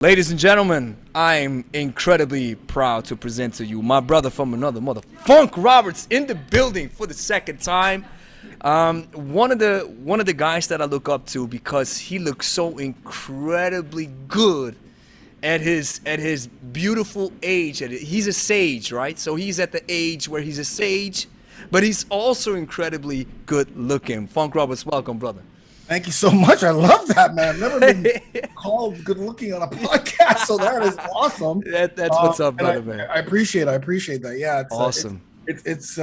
Ladies and gentlemen, I'm incredibly proud to present to you my brother from another mother, Funk Roberts, in the building for the second time. One of the guys that I look up to because he looks so incredibly good at his beautiful age. He's a sage, right? So he's at the age where he's a sage, but he's also incredibly good looking. Funk Roberts, welcome, brother. Thank you so much. I love that, man. I've never been called good looking on a podcast, so that is awesome. That's what's up, And brother, man. I appreciate it. I appreciate that. Yeah, Awesome. it's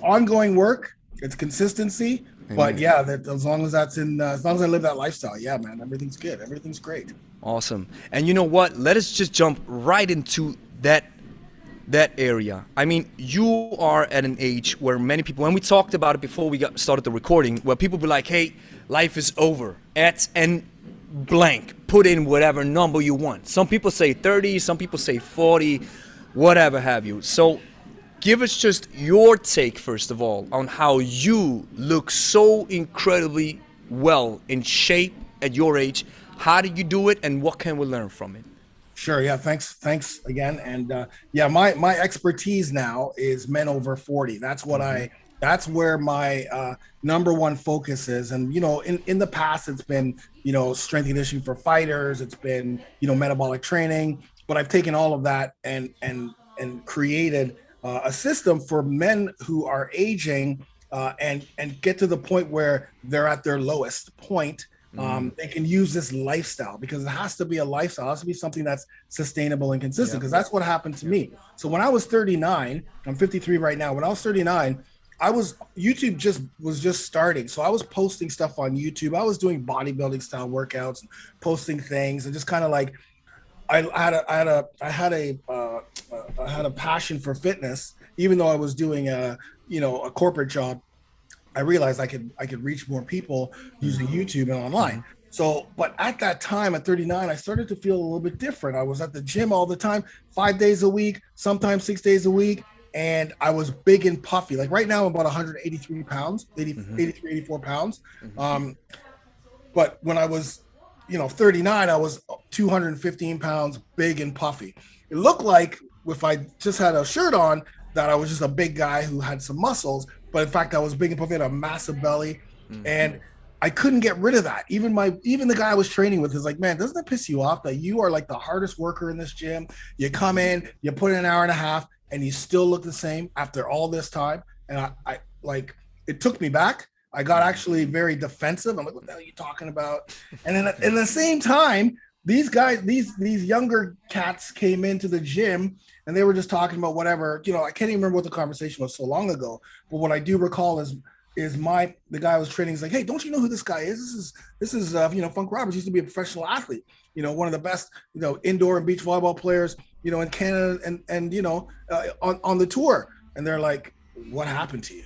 ongoing work. It's consistency. But yeah, that as long as as long as I live that lifestyle, yeah, man, everything's good. Everything's great. Awesome. And you know what? Let us just jump right into that area. I mean, you are at an age where many people, and we talked about it before we got started the recording, where people be like, hey, life is over. At and blank. Put in whatever number you want. Some people say 30, some people say 40, whatever have you. So give us just your take, first of all, on how you look so incredibly well in shape at your age. How do you do it, and what can we learn from it? Sure. Yeah. Thanks again. And yeah, my expertise now is men over 40. That's where my number one focus is. And, in the past, it's been, strength and conditioning for fighters. It's been, metabolic training, but I've taken all of that and created a system for men who are aging and get to the point where they're at their lowest point. They can use this lifestyle because it has to be a lifestyle. It has to be something that's sustainable and consistent because that's what happened to me. So when I was 39, I'm 53 right now. When I was 39, YouTube was just starting. So I was posting stuff on YouTube. I was doing bodybuilding style workouts, posting things, and just kind of like I had a passion for fitness, even though I was doing a corporate job. I realized I could reach more people using YouTube and online. So, but at that time, at 39, I started to feel a little bit different. I was at the gym all the time, 5 days a week, sometimes 6 days a week. And I was big and puffy. Like right now, I'm about 183 pounds, 83, 84 pounds. But when I was, 39, I was 215 pounds, big and puffy. It looked like if I just had a shirt on, that I was just a big guy who had some muscles. But in fact, I was big and puffy, had a massive belly, and I couldn't get rid of that. Even the guy I was training with is like, man, doesn't it piss you off that you are like the hardest worker in this gym? You come in, you put in an hour and a half, and you still look the same after all this time. And I like, it took me back. I got actually very defensive. I'm like, what the hell are you talking about? And then at the same time, these guys, these younger cats came into the gym and they were just talking about whatever, I can't even remember what the conversation was so long ago. But what I do recall is the guy I was training is like, hey, don't you know who this guy is? This is Funk Roberts used to be a professional athlete, one of the best, indoor and beach volleyball players, in Canada and on the tour. And they're like, what happened to you?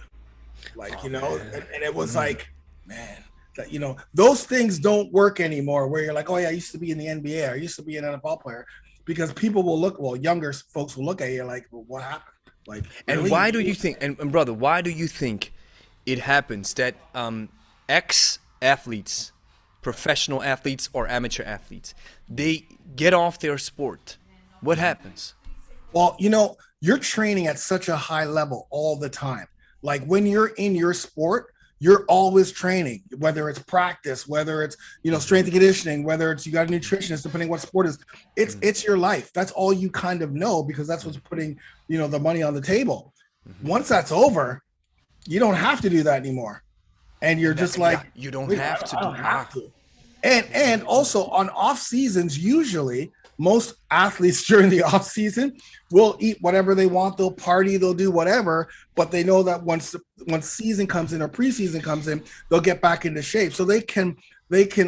Like, and it was like, man, that, those things don't work anymore where you're like, oh yeah, I used to be in the NBA. I used to be an NFL player, because people will look, younger folks will look at you like, well, what happened? Like, and really? why do you think, and brother, why do you think it happens that ex-athletes, professional athletes or amateur athletes, they get off their sport? What happens? Well, you're training at such a high level all the time. Like when you're in your sport, you're always training, whether it's practice, whether it's, strength and conditioning, whether it's you got a nutritionist, depending what sport is, it's your life. That's all you kind of know because that's what's putting, the money on the table. Once that's over, you don't have to do that anymore. And you're just like, you don't have to. I don't have to. And also on off seasons, usually most athletes during the off season will eat whatever they want. They'll party, they'll do whatever, but they know that once season comes in or preseason comes in, they'll get back into shape. So they can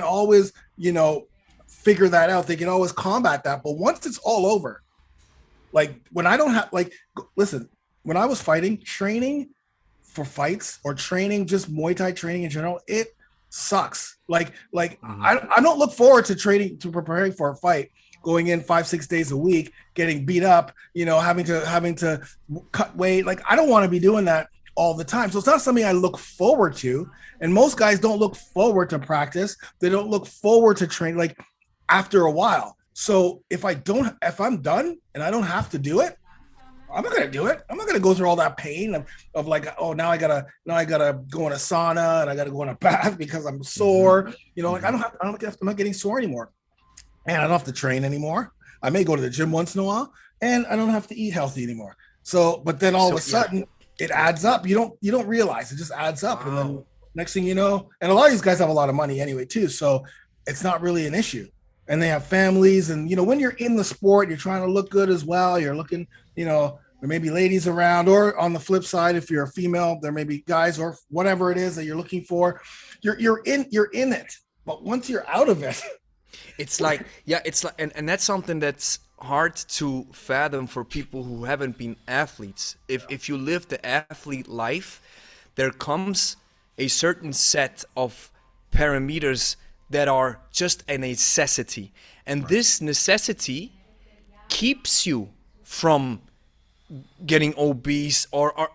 always, figure that out. They can always combat that. But once it's all over, like when I don't have, like, listen, when I was fighting, training for fights or training, just Muay Thai training in general, it sucks. Like I don't look forward to preparing for a fight, going in 5-6 days a week, getting beat up, having to cut weight. Like I don't want to be doing that all the time. So it's not something I look forward to. And most guys don't look forward to practice. They don't look forward to train like after a while. So if I'm done and I don't have to do it, I'm not gonna do it. I'm not gonna go through all that pain of like, oh, now I gotta go in a sauna and I gotta go in a bath because I'm sore. Like I'm not getting sore anymore, and I don't have to train anymore. I may go to the gym once in a while, and I don't have to eat healthy anymore. So, but then all of a sudden, it adds up. You don't realize it just adds up, and then next thing you know, and a lot of these guys have a lot of money anyway too, so it's not really an issue. And they have families, and when you're in the sport, you're trying to look good as well. You're looking, there may be ladies around, or on the flip side, if you're a female, there may be guys or whatever it is that you're looking for. You're in it, but once you're out of it, it's like, and that's something that's hard to fathom for people who haven't been athletes. If you live the athlete life, there comes a certain set of parameters that are just a necessity, and this necessity keeps you from getting obese or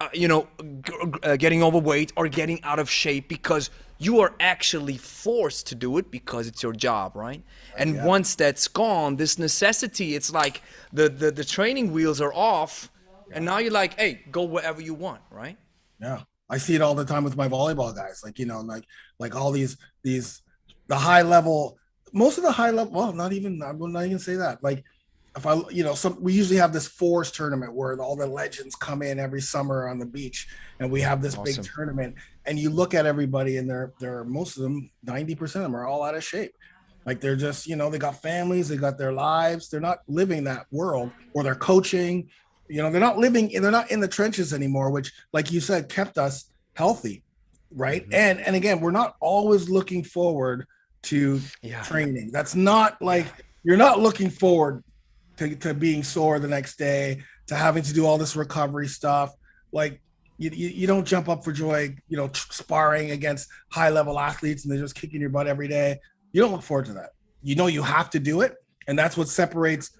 getting overweight or getting out of shape, because you are actually forced to do it because it's your job, right? And once that's gone, this necessity, it's like the training wheels are off, and now you're like, hey, go wherever you want, right? Yeah, I see it all the time with my volleyball guys. Like all these the high level, most of the high level. Well, not even. I will not even say that. Like if we usually have this forest tournament where all the legends come in every summer on the beach, and we have this big tournament. And you look at everybody, and they're most of them, 90% of them are all out of shape. Like they're just, they got families, they got their lives. They're not living that world, or they're coaching. They're not in the trenches anymore, which, like you said, kept us healthy, right? Mm-hmm. And again, we're not always looking forward to training. That's not like you're not looking forward to being sore the next day, to having to do all this recovery stuff. Like you don't jump up for joy, sparring against high level athletes and they're just kicking your butt every day. You don't look forward to that. You have to do it, and that's what separates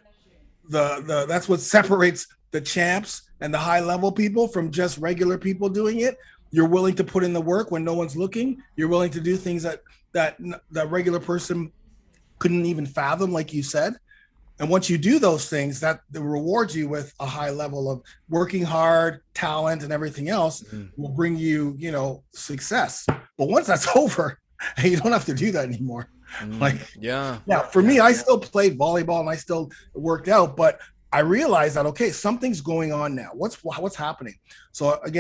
the champs and the high level people from just regular people doing it. You're willing to put in the work when no one's looking. You're willing to do things that regular person couldn't even fathom, like you said. And once you do those things, that rewards you with a high level of working hard, talent, and everything else will bring you, success. But once that's over, you don't have to do that anymore. For me, I still played volleyball and I still worked out, but I realized that, okay, something's going on now. What's happening? So I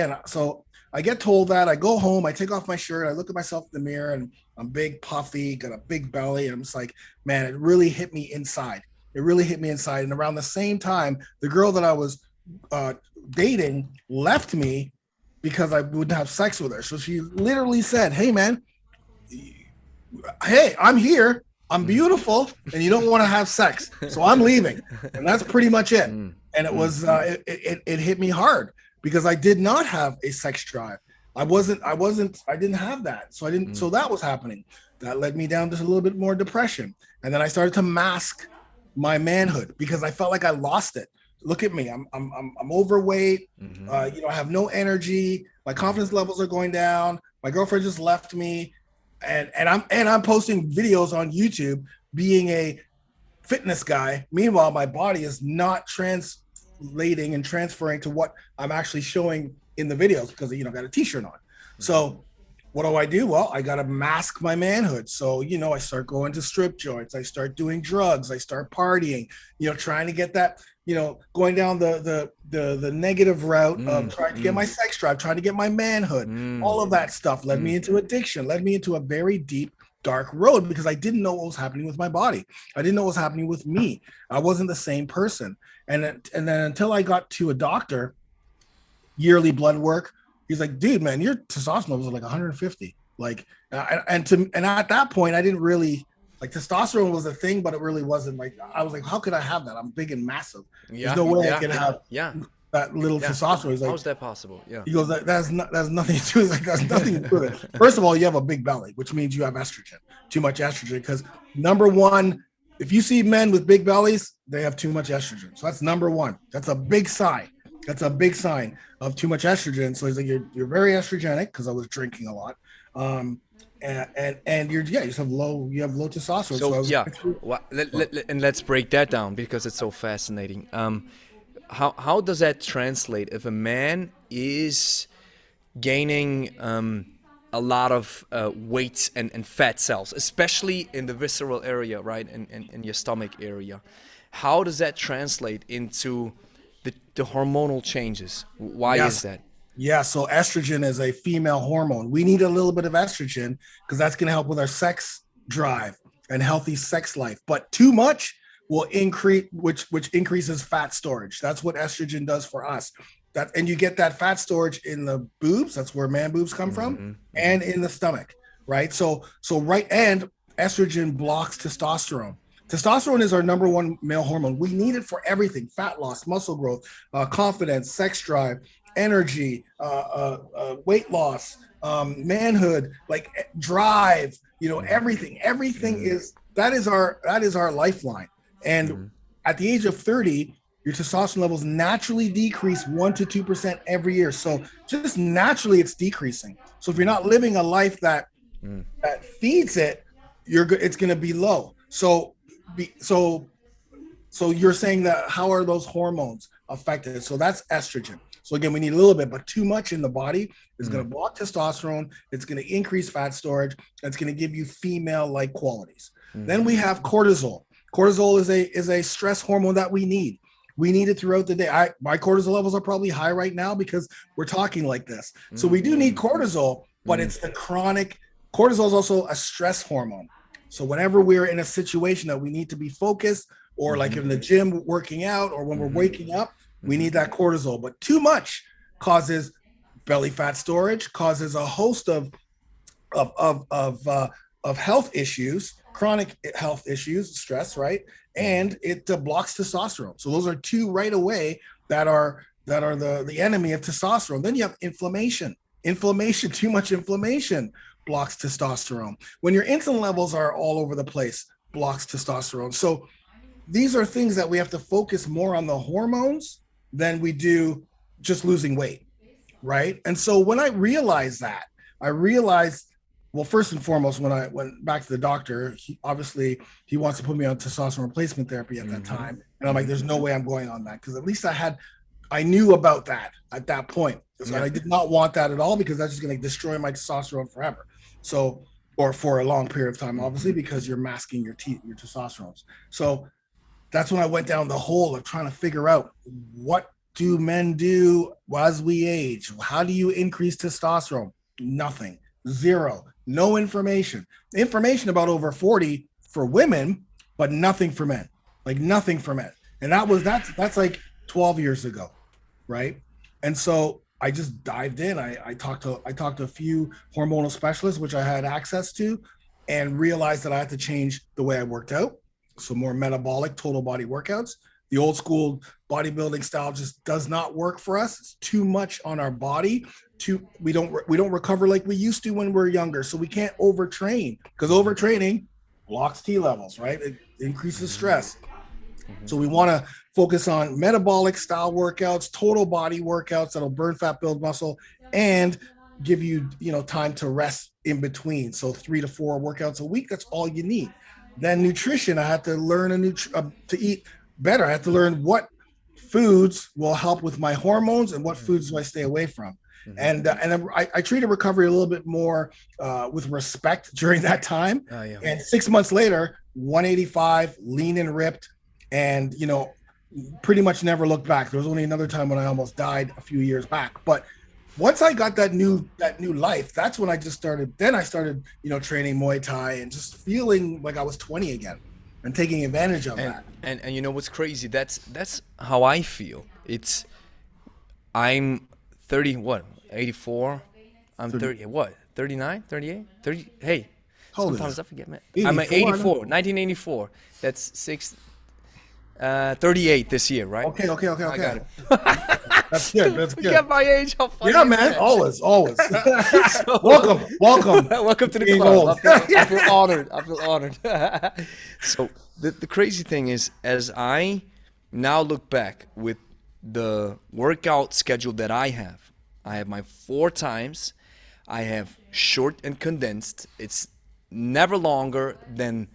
get told that. I go home, I take off my shirt, I look at myself in the mirror, and I'm big, puffy, got a big belly. And I'm just like, man, it really hit me inside. And around the same time, the girl that I was dating left me because I wouldn't have sex with her. So she literally said, hey, man, I'm here. I'm beautiful, and you don't want to have sex. So I'm leaving. And that's pretty much it. And it was, it hit me hard because I did not have a sex drive. I didn't have that. So that was happening. That led me down to a little bit more depression. And then I started to mask my manhood because I felt like I lost it. Look at me. I'm overweight. I have no energy. My confidence levels are going down. My girlfriend just left me. And I'm posting videos on YouTube being a fitness guy. Meanwhile, my body is not translating and transferring to what I'm actually showing in the videos because I got a t-shirt on. So what do? Well, I got to mask my manhood. So, I start going to strip joints. I start doing drugs. I start partying, trying to get that, going down the negative route of trying to get my sex drive, trying to get my manhood. All of that stuff led me into addiction, led me into a very deep, dark road because I didn't know what was happening with my body. I didn't know what was happening with me. I wasn't the same person. And then until I got to a doctor, yearly blood work, he's like, dude, man, your testosterone levels are like 150. Like, and at that point, I didn't really like testosterone was a thing, but it really wasn't. Like, I was like, how could I have that? I'm big and massive. There's no way I could have that little testosterone. He's like, how's that possible? Yeah. He goes, that's nothing to it. Like, that's nothing to it. First of all, you have a big belly, which means you have estrogen, too much estrogen. Because number one, if you see men with big bellies, they have too much estrogen. So that's number one. That's a big sign. That's a big sign of too much estrogen. So he's like, you're very estrogenic because I was drinking a lot. and you just have low testosterone. So I So was yeah, going through. and let's break that down because it's so fascinating. How does that translate if a man is gaining a lot of weight and fat cells, especially in the visceral area, right, in your stomach area? How does that translate into the hormonal changes? Why is Yes. that? Yeah, so estrogen is a female hormone. We need a little bit of estrogen because that's going to help with our sex drive and healthy sex life. But too much will increase, which increases fat storage. That's what estrogen does for us. That and you get that fat storage in the boobs. That's where man boobs come from, and in the stomach, right? So right, and estrogen blocks testosterone. Testosterone is our number one male hormone. We need it for everything: fat loss, muscle growth, confidence, sex drive, energy, weight loss, manhood, like drive, everything is our lifeline. And at the age of 30, your testosterone levels naturally decrease 1 to 2% every year. So just naturally it's decreasing. So if you're not living a life that feeds it, it's going to be low. So you're saying that how are those hormones affected? So that's estrogen. So again, we need a little bit, but too much in the body is going to block testosterone. It's going to increase fat storage. It's going to give you female-like qualities. Then we have cortisol. Cortisol is a stress hormone that we need. We need it throughout the day. My cortisol levels are probably high right now because we're talking like this. So we do need cortisol, but it's the chronic. Cortisol is also a stress hormone. So whenever we're in a situation that we need to be focused, or like in the gym working out, or when we're waking up, we need that cortisol. But too much causes belly fat storage, causes a host of health issues, chronic health issues, stress, right? And it blocks testosterone. So those are two right away that are the enemy of testosterone. Then you have inflammation. Too much inflammation blocks testosterone. When your insulin levels are all over the place, blocks testosterone. So these are things that we have to focus more on the hormones than we do just losing weight, right? And so when I realized, well, first and foremost, when I went back to the doctor, he wants to put me on testosterone replacement therapy at that time. And I'm like, there's no way I'm going on that, because at least I knew about that at that point. So I did not want that at all, because that's just going to destroy my testosterone forever. So, or for a long period of time, obviously, because you're masking your testosterone. So that's when I went down the hole of trying to figure out, what do men do as we age? How do you increase testosterone? Nothing. Zero. No information. Information about over 40 for women, but nothing for men. Like nothing for men. And that's like 12 years ago, right? And so I just dived in. I talked to a few hormonal specialists, which I had access to, and realized that I had to change the way I worked out. So more metabolic, total body workouts. The old school bodybuilding style just does not work for us. It's too much on our body. We don't recover like we used to when we're younger. So we can't overtrain, because overtraining blocks T levels, right? It increases stress. So we want to focus on metabolic style workouts, total body workouts that'll burn fat, build muscle, and give you, time to rest in between. So 3 to 4 workouts a week, that's all you need. Then nutrition, I had to learn to eat better. I had to learn what foods will help with my hormones and what foods do I stay away from. And I treated recovery a little bit more with respect during that time. And 6 months later, 185, lean and ripped, and pretty much never looked back. There was only another time when I almost died a few years back. But once I got that new life, that's when I just started. Then I started, training Muay Thai and just feeling like I was 20 again, and taking advantage of that. And you know what's crazy? That's how I feel. I'm 30, 84. I'm 30, 39, 38, 30. Hey, sometimes I forget, man. I'm 84, 1984. That's 38 this year, right? Okay. I got it. That's good. That's good. Forget my age. How funny Yeah, is man. that? Always. So, welcome. Welcome to the club. I feel honored. So the crazy thing is, as I now look back with the workout schedule that I have my 4 times. I have short and condensed. It's never longer than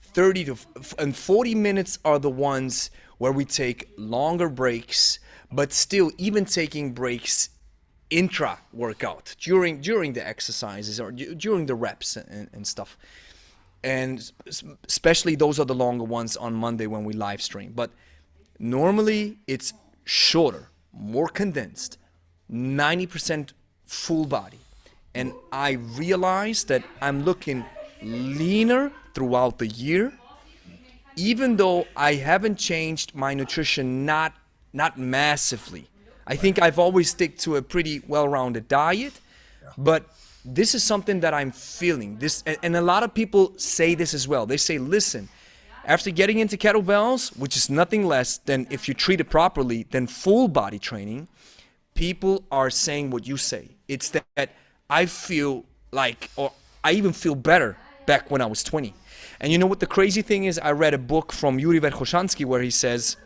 30 to and 40 minutes are the ones where we take longer breaks, but still even taking breaks intra workout during the exercises or during the reps and stuff. And especially those are the longer ones on Monday when we live stream. But normally it's shorter, more condensed, 90% full body. And I realized that I'm looking leaner throughout the year, even though I haven't changed my nutrition, not massively. I think I've always stick to a pretty well-rounded diet, but this is something that I'm feeling. This, and a lot of people say this as well. They say, listen, after getting into kettlebells, which is nothing less than, if you treat it properly, than full body training, people are saying what you say. It's that I feel like, or I even feel better back when I was 20. And you know what the crazy thing is? I read a book from Yuri Verkhoshansky where he says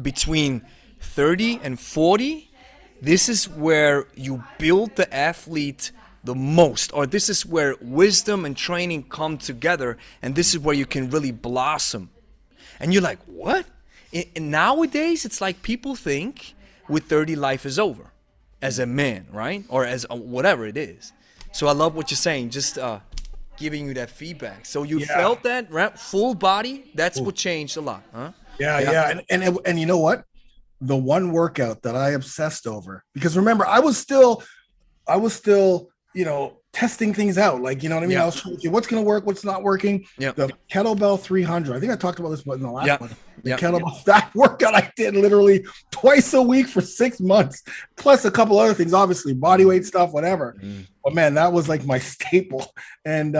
between 30 and 40, this is where you build the athlete the most, or this is where wisdom and training come together, and this is where you can really blossom. And you're like, what? And nowadays, it's like people think with 30 life is over as a man, right? Or as whatever it is. So I love what you're saying, just giving you that feedback. So you felt that, right? Full body, that's what changed a lot, huh? Yeah. And you know what? The one workout that I obsessed over, because remember, I was still, testing things out. Like, you know what I mean? I was trying to see what's going to work, what's not working. The Kettlebell 300. I think I talked about this in the last one. The Kettlebell, that workout I did literally twice a week for 6 months, plus a couple other things, obviously body weight stuff, whatever. But man, that was like my staple. And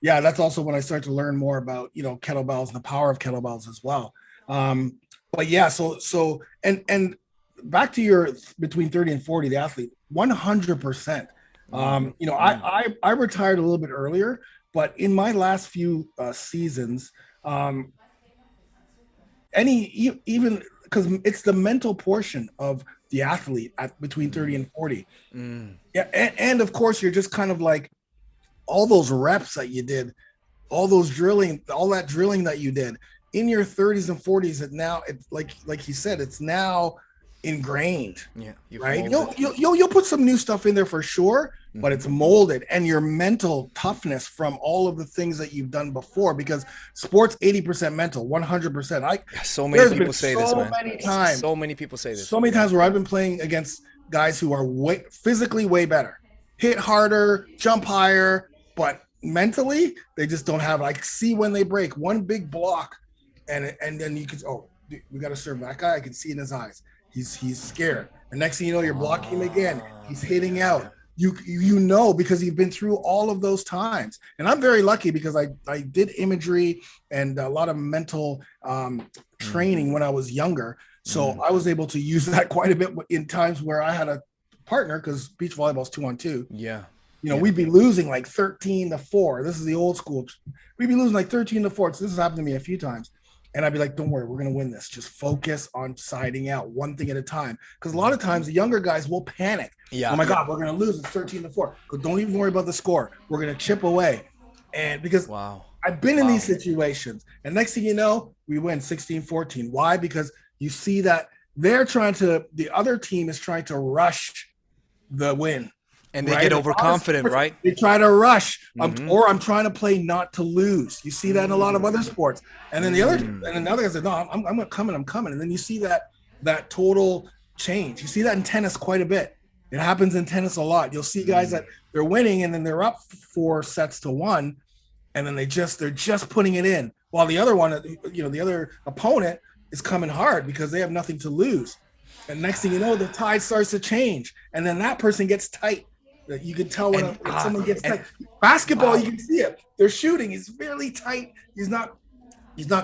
that's also when I started to learn more about, kettlebells and the power of kettlebells as well. But yeah, so and back to your between 30 and 40, the athlete, 100%. I retired a little bit earlier, but in my last few seasons, even because it's the mental portion of the athlete at between 30 and 40. Yeah, and of course you're just kind of like all those reps that you did, all that drilling that you did in your 30s and 40s, that now it's like he said, it's now ingrained. Right. You'll put some new stuff in there for sure, but it's molded, and your mental toughness from all of the things that you've done before, because sports 80% mental, 100%. So many people say this, man. So many times where I've been playing against guys who are physically way better, hit harder, jump higher, but mentally they just don't have. I see when they break one big block, and then you can, we got to serve that guy. I can see in his eyes. He's scared. And next thing you know, you're blocking him again. He's hitting out. You know, because you've been through all of those times. And I'm very lucky because I did imagery and a lot of mental training when I was younger. So I was able to use that quite a bit in times where I had a partner, because beach volleyball is 2-on-2. We'd be losing like 13-4. This is the old school. We'd be losing like 13-4. So this has happened to me a few times. And I'd be like, don't worry, we're going to win this. Just focus on siding out one thing at a time. Because a lot of times the younger guys will panic. Oh my God, we're going to lose. It's 13-4. But don't even worry about the score. We're going to chip away. And because I've been in these situations. And next thing you know, we win 16-14. Why? Because you see that the other team is trying to rush the win. And they get overconfident, right? They try to rush, or I'm trying to play not to lose. You see that in a lot of other sports. And then the other guy said, "No, I'm coming. And then you see that total change. You see that in tennis quite a bit. It happens in tennis a lot. You'll see guys that they're winning, and then they're up 4-1, and then they're just putting it in, while the other one, the other opponent is coming hard because they have nothing to lose. And next thing you know, the tide starts to change, and then that person gets tight. You can tell when someone gets tight. Basketball, you can see it. They're shooting. He's really tight. He's not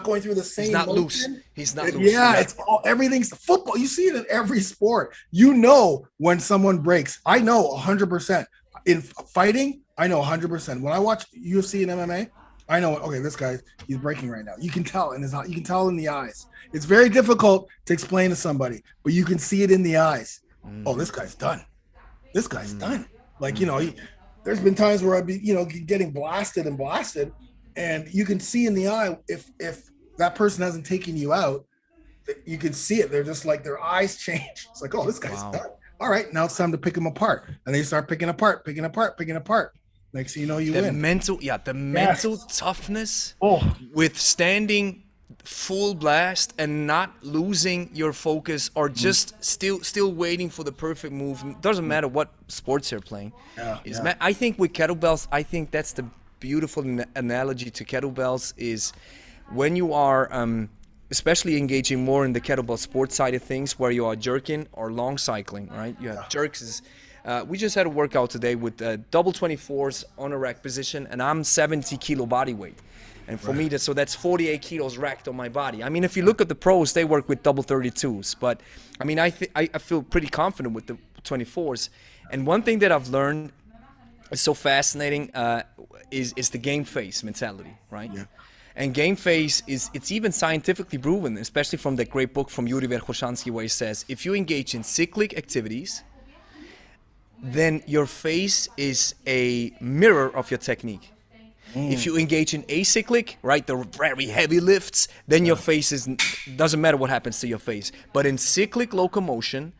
going through the same. He's not loose. Yeah, it's everything's football. You see it in every sport. When someone breaks. I know 100%. In fighting, I know 100%. When I watch UFC and MMA, I know, okay, this guy, he's breaking right now. You can tell in his, you can tell in the eyes. It's very difficult to explain to somebody, but you can see it in the eyes. Oh, this guy's done. This guy's done. Like, there's been times where I'd be, getting blasted and blasted, and you can see in the eye if that person hasn't taken you out, you can see it. They're just like their eyes change. It's like, oh, this guy's done. All right, now it's time to pick them apart, and they start picking apart. Next thing you know, you win. Mental toughness with standing full blast and not losing your focus, or just still waiting for the perfect move. Doesn't matter what sports you're playing. I think with kettlebells, I think that's the beautiful analogy to kettlebells is when you are especially engaging more in the kettlebell sports side of things, where you are jerking or long cycling, right? You have jerks. We just had a workout today with double 24s on a rack position, and I'm 70 kilo body weight. And for me, that's 48 kilos racked on my body. I mean, if you look at the pros, they work with double 32s. But, I mean, I feel pretty confident with the 24s. And one thing that I've learned is so fascinating is the game face mentality, right? Yeah. And game face it's even scientifically proven, especially from that great book from Yuri Verkhoshansky, where he says, if you engage in cyclic activities, then your face is a mirror of your technique. If you engage in acyclic, right, the very heavy lifts, then your face doesn't matter what happens to your face. But in cyclic locomotion,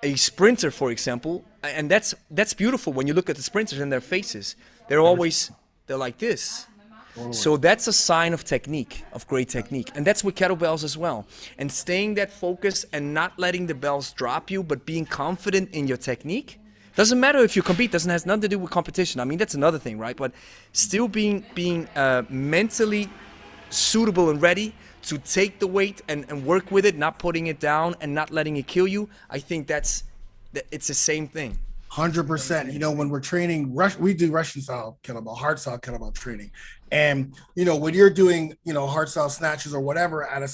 a sprinter, for example, and that's beautiful when you look at the sprinters and their faces, they're like this. So that's a sign of technique, of great technique. And that's with kettlebells as well. And staying that focus and not letting the bells drop you, but being confident in your technique. Doesn't matter if you compete, has nothing to do with competition. I mean, that's another thing, right? But still being mentally suitable and ready to take the weight and work with it, not putting it down and not letting it kill you. I think it's the same thing. 100%. When we're training, we do Russian style kettlebell, hard style kettlebell training. And, when you're doing, hard style snatches or whatever and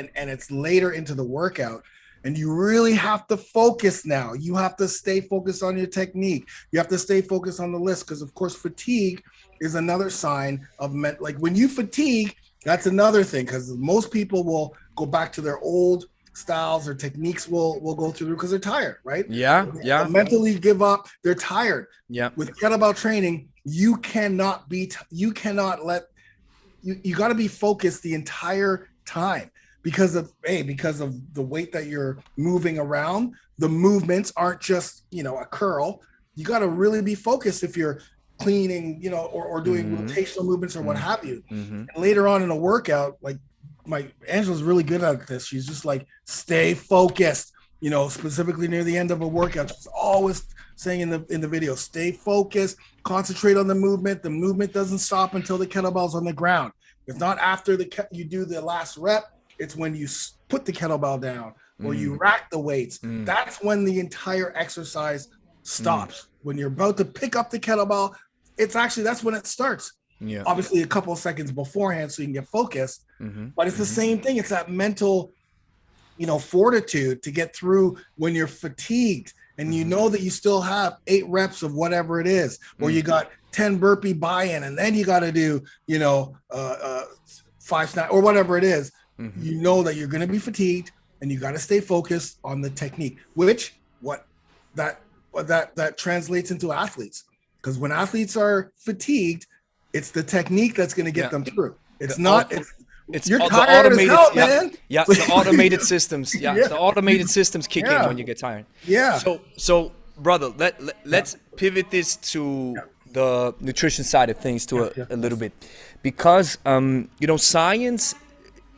it's later into the workout, and you really have to focus now. You have to stay focused on your technique. You have to stay focused on the list, because, of course, fatigue is another sign of like when you fatigue, that's another thing, because most people will go back to their old styles or techniques will go through because they're tired, right? Yeah. They mentally give up. They're tired. Yeah. With kettlebell training, you got to be focused the entire time. Because of the weight that you're moving around, the movements aren't just, a curl. You got to really be focused if you're cleaning, or doing rotational movements or what have you. And later on in a workout, like Angela's really good at this. She's just like, stay focused, specifically near the end of a workout. She's always saying in the video, stay focused, concentrate on the movement. The movement doesn't stop until the kettlebell's on the ground. It's not after you do the last rep. It's when you put the kettlebell down or you rack the weights. That's when the entire exercise stops. When you're about to pick up the kettlebell, that's when it starts. Yeah. Obviously, a couple of seconds beforehand so you can get focused. But it's the same thing. It's that mental, fortitude to get through when you're fatigued and you know that you still have 8 reps of whatever it is, or you got 10 burpee buy-in, and then you got to do, 5 snap or whatever it is. You know that you're going to be fatigued, and you got to stay focused on the technique, which that translates into athletes, because when athletes are fatigued, it's the technique that's going to get them through. It's you're tired as hell, man. Yeah, the automated systems. The automated systems kick in when you get tired. Yeah. So brother, let's pivot this to the nutrition side of things a little bit, because science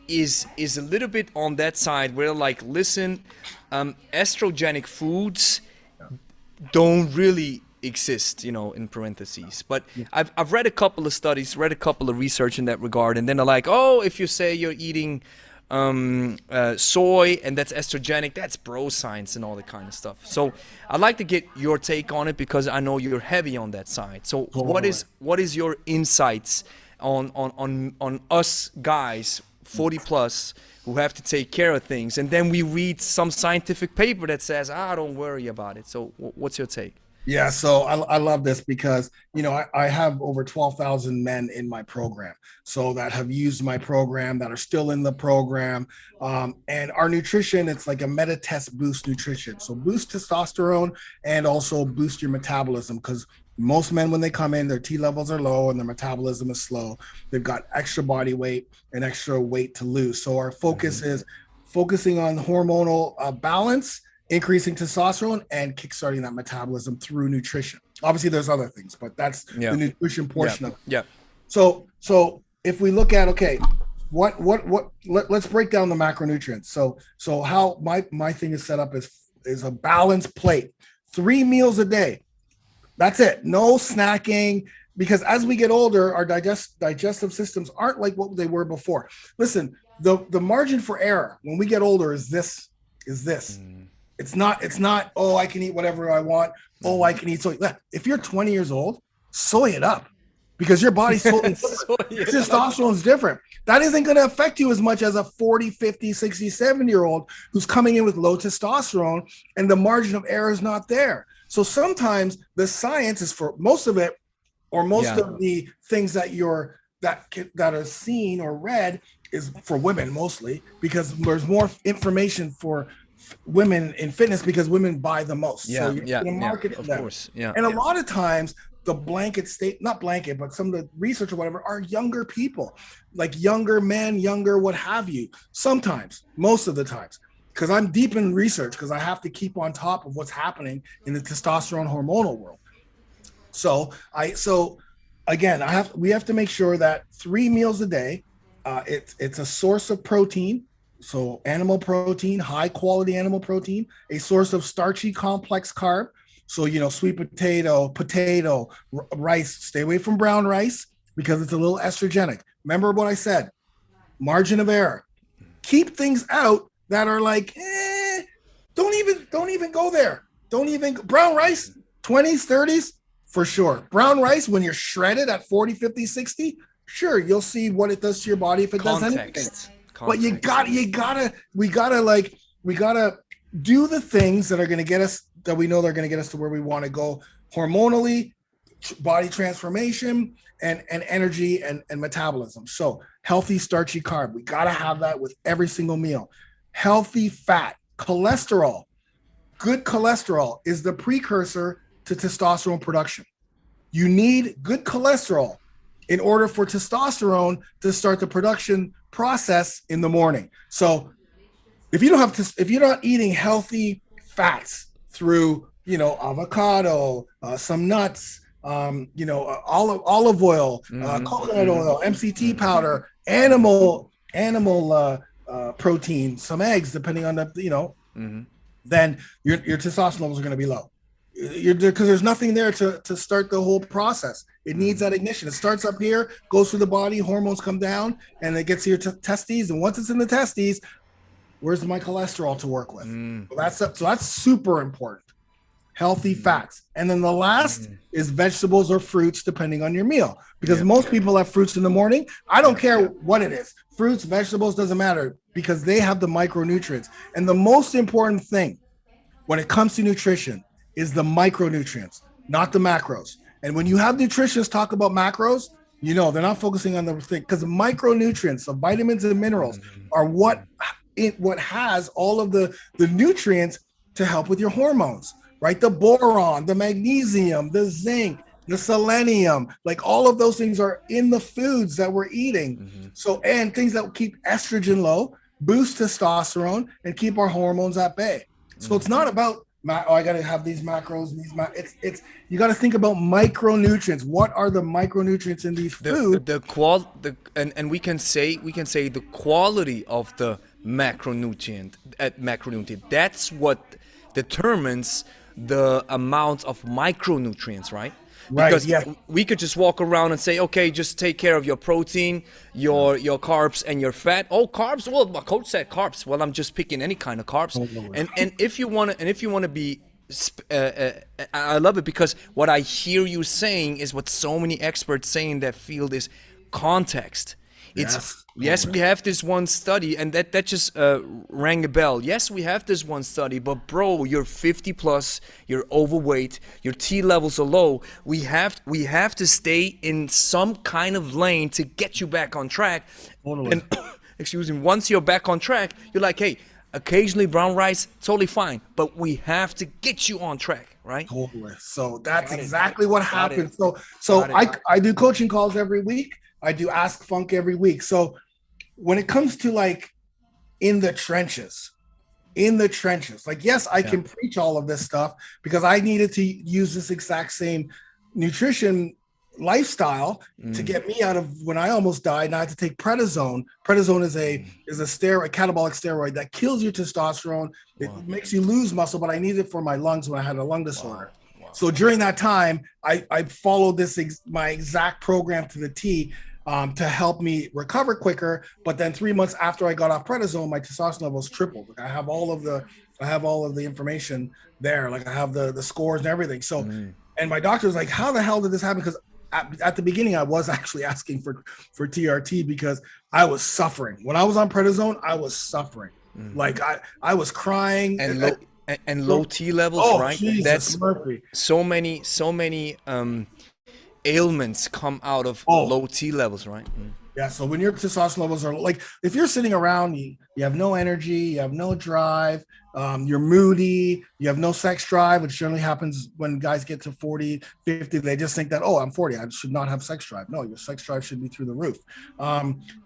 is a little bit on that side where, like, listen, estrogenic foods don't really exist, in parentheses. But I've read a couple of studies, read a couple of research in that regard, and then they're like, oh, if you say you're eating soy and that's estrogenic, that's bro science and all that kind of stuff. So I'd like to get your take on it, because I know you're heavy on that side. So what is your insights on us guys 40 plus who have to take care of things, and then we read some scientific paper that says, don't worry about it? So what's your take? Yeah, so I love this because I have over 12,000 men in my program, so that have used my program, that are still in the program, and our nutrition, it's like a meta test boost nutrition, so boost testosterone and also boost your metabolism, because most men when they come in, their T levels are low and their metabolism is slow. They've got extra body weight and extra weight to lose. So our focus is focusing on hormonal balance, increasing testosterone, and kickstarting that metabolism through nutrition. Obviously, there's other things, but that's Yeah. the nutrition portion of it. Yeah. So if we look at, okay, let's break down the macronutrients. So how my thing is set up is a balanced plate, 3 meals a day. That's it. No snacking, because as we get older, our digestive systems aren't like what they were before. Listen, the margin for error when we get older is this. It's not, oh, I can eat whatever I want. Oh, I can eat soy. If you're 20 years old, soy it up, because your body's totally different. Your testosterone is different. That isn't going to affect you as much as a 40, 50, 60, 70-year-old who's coming in with low testosterone and the margin of error is not there. So sometimes the science is for most of it, or most of the things that are seen or read is for women mostly, because there's more information for women in fitness because women buy the most. So you're going to market of them. course. Yeah. And a lot of times the blanket state, not blanket, but some of the research or whatever are younger people, like younger men, younger, what have you. Sometimes, most of the times, because I'm deep in research, because I have to keep on top of what's happening in the testosterone hormonal world. So again, we have to make sure that 3 meals a day, it's a source of protein. So animal protein, high quality animal protein, a source of starchy complex carb. So, sweet potato, rice, stay away from brown rice because it's a little estrogenic. Remember what I said, margin of error. Keep things out that are like, don't even go there. Brown rice, 20s, 30s, for sure. Brown rice, when you're shredded at 40, 50, 60, sure, you'll see what it does to your body if it does anything. But we gotta do the things that are going to get us, that we know they're going to get us to where we want to go hormonally, body transformation, and energy and metabolism. So healthy starchy carb, we got to have that with every single meal. Healthy fat, cholesterol. Good cholesterol is the precursor to testosterone production. You need good cholesterol in order for testosterone to start the production process in the morning. So if you're not eating healthy fats through, avocado, some nuts, olive oil, coconut oil, MCT powder, animal protein, some eggs, depending on then your testosterone levels are going to be low. Because there's nothing there to start the whole process. It needs that ignition. It starts up here, goes through the body, hormones come down, and it gets to your testes. And once it's in the testes, where's my cholesterol to work with? So that's super important. Healthy fats. And then the last is vegetables or fruits, depending on your meal. Because most people have fruits in the morning. I don't care what it is. Fruits, vegetables, doesn't matter, because they have the micronutrients. And the most important thing when it comes to nutrition is the micronutrients, not the macros. And when you have nutritionists talk about macros, they're not focusing on the thing, because the micronutrients, the vitamins and minerals, are what has all of the nutrients to help with your hormones, right? The boron, the magnesium, the zinc, the selenium, like all of those things are in the foods that we're eating. So, and things that will keep estrogen low, boost testosterone, and keep our hormones at bay. So it's not about, I got to have these macros, it's you got to think about micronutrients. What are the micronutrients in these foods? And we can say the quality of the macronutrient. That's what determines the amount of micronutrients, right? Because we could just walk around and say, okay, just take care of your protein, your carbs, and your fat. Oh, carbs. Well, my coach said carbs. Well, I'm just picking any kind of carbs. And if you want to be, I love it, because what I hear you saying is what so many experts say in that field is context. Yes. Yes, we have this one study, and that just rang a bell. Yes, we have this one study, but bro, you're 50 plus, you're overweight, your T levels are low. We have to stay in some kind of lane to get you back on track. Totally. And excuse me, once you're back on track, you're like, hey, occasionally brown rice, totally fine, but we have to get you on track, right? Totally. So that's exactly what happened. So Got it. I do coaching calls every week. I do Ask Funk every week. So when it comes to like in the trenches, like, yes, I can preach all of this stuff because I needed to use this exact same nutrition lifestyle to get me out of when I almost died. And I had to take prednisone. Prednisone is a steroid, a catabolic steroid that kills your testosterone. It makes you lose muscle, but I needed it for my lungs when I had a lung disorder. So during that time, I followed my exact program to the T to help me recover quicker. But then 3 months after I got off prednisone, my testosterone levels tripled. Like I have all of the information there. Like I have the scores and everything. So, and my doctor was like, how the hell did this happen? Because at the beginning, I was actually asking for TRT because I was suffering. When I was on prednisone, I was suffering. Like I was crying. And low T levels, right? Jesus, That's Murphy. so many ailments come out of low T levels, right? Yeah. So when your testosterone levels are like, if you're sitting around, you have no energy, you have no drive, you're moody, you have no sex drive, which generally happens when guys get to 40, 50, they just think that, oh, I'm 40, I should not have sex drive. No, your sex drive should be through the roof.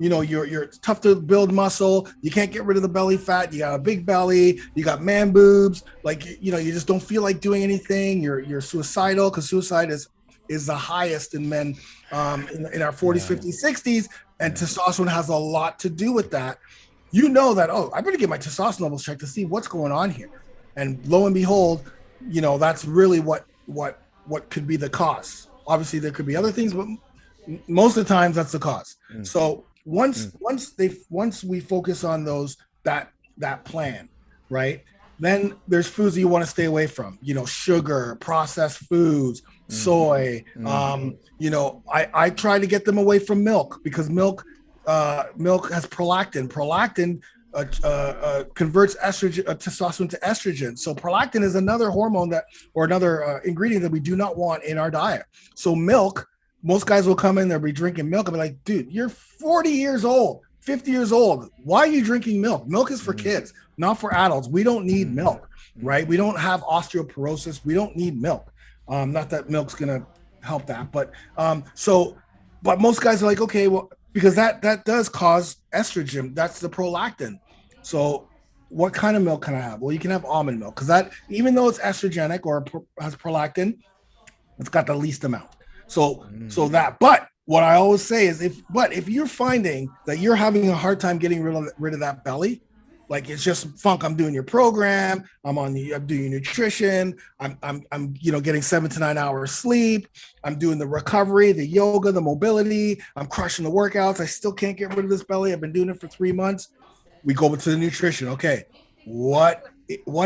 You're tough to build muscle. You can't get rid of the belly fat. You got a big belly, you got man boobs. Like, you just don't feel like doing anything. You're suicidal because suicide is the highest in men in our 40s, 50s, 60s, and testosterone has a lot to do with that. That, I better get my testosterone levels checked to see what's going on here. And lo and behold, that's really what could be the cause. Obviously, there could be other things, but most of the times that's the cause. So once we focus on that plan, right? Then there's foods that you want to stay away from, sugar, processed foods, soy. I try to get them away from milk because milk has prolactin. Prolactin converts testosterone to estrogen. So prolactin is another hormone another ingredient that we do not want in our diet. So milk, most guys will come in, they'll be drinking milk. I'll be like, dude, you're 40 years old, 50 years old. Why are you drinking milk? Milk is for kids, not for adults. We don't need milk, right? We don't have osteoporosis. We don't need milk. Not that milk's going to help that, but most guys are like, okay, well, because that does cause estrogen. That's the prolactin. So what kind of milk can I have? Well, you can have almond milk because that, even though it's estrogenic or has prolactin, it's got the least amount. But what I always say is if you're finding that you're having a hard time getting rid of that belly, like it's just funk, I'm doing your program, I'm doing nutrition, I'm getting 7 to 9 hours sleep, I'm doing the recovery, the yoga, the mobility, I'm crushing the workouts, I still can't get rid of this belly, I've been doing it for 3 months. We go to the nutrition. Okay, what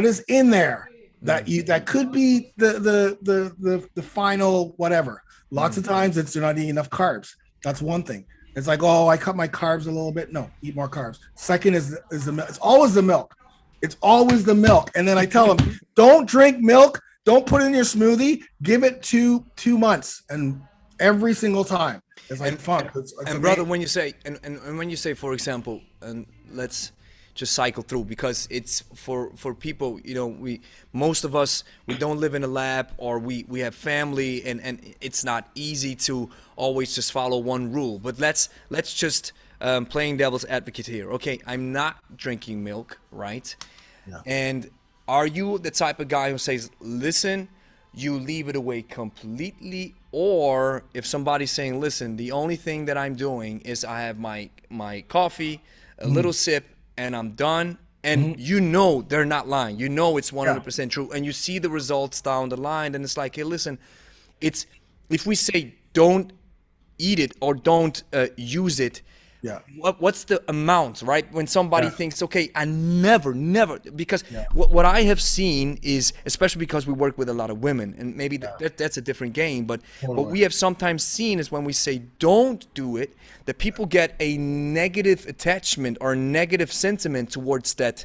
is in there that could be the final whatever. Lots of times they're not eating enough carbs. That's one thing. It's like, oh, I cut my carbs a little bit. No, eat more carbs. Second is the milk. It's always the milk. It's always the milk. And then I tell them, don't drink milk. Don't put it in your smoothie. Give it 2 months, and every single time. It's like fun. And brother, when you say when you say, for example, and let's just cycle through, because it's for people, most of us, we don't live in a lab, or we have family, and it's not easy to always just follow one rule. But let's just playing devil's advocate here. Okay, I'm not drinking milk, right? Yeah. And are you the type of guy who says, listen, you leave it away completely? Or if somebody's saying, listen, the only thing that I'm doing is I have my coffee, a little sip, and I'm done, and they're not lying. It's 100% true, and you see the results down the line, and it's like, hey, listen, if we say don't eat it or don't use it, Yeah. What's the amount, right? When somebody Yeah. thinks, okay, I never, because Yeah. what I have seen is, especially because we work with a lot of women, and maybe that's a different game, but what Totally. we have sometimes seen is when we say don't do it, that people get a negative attachment or negative sentiment towards that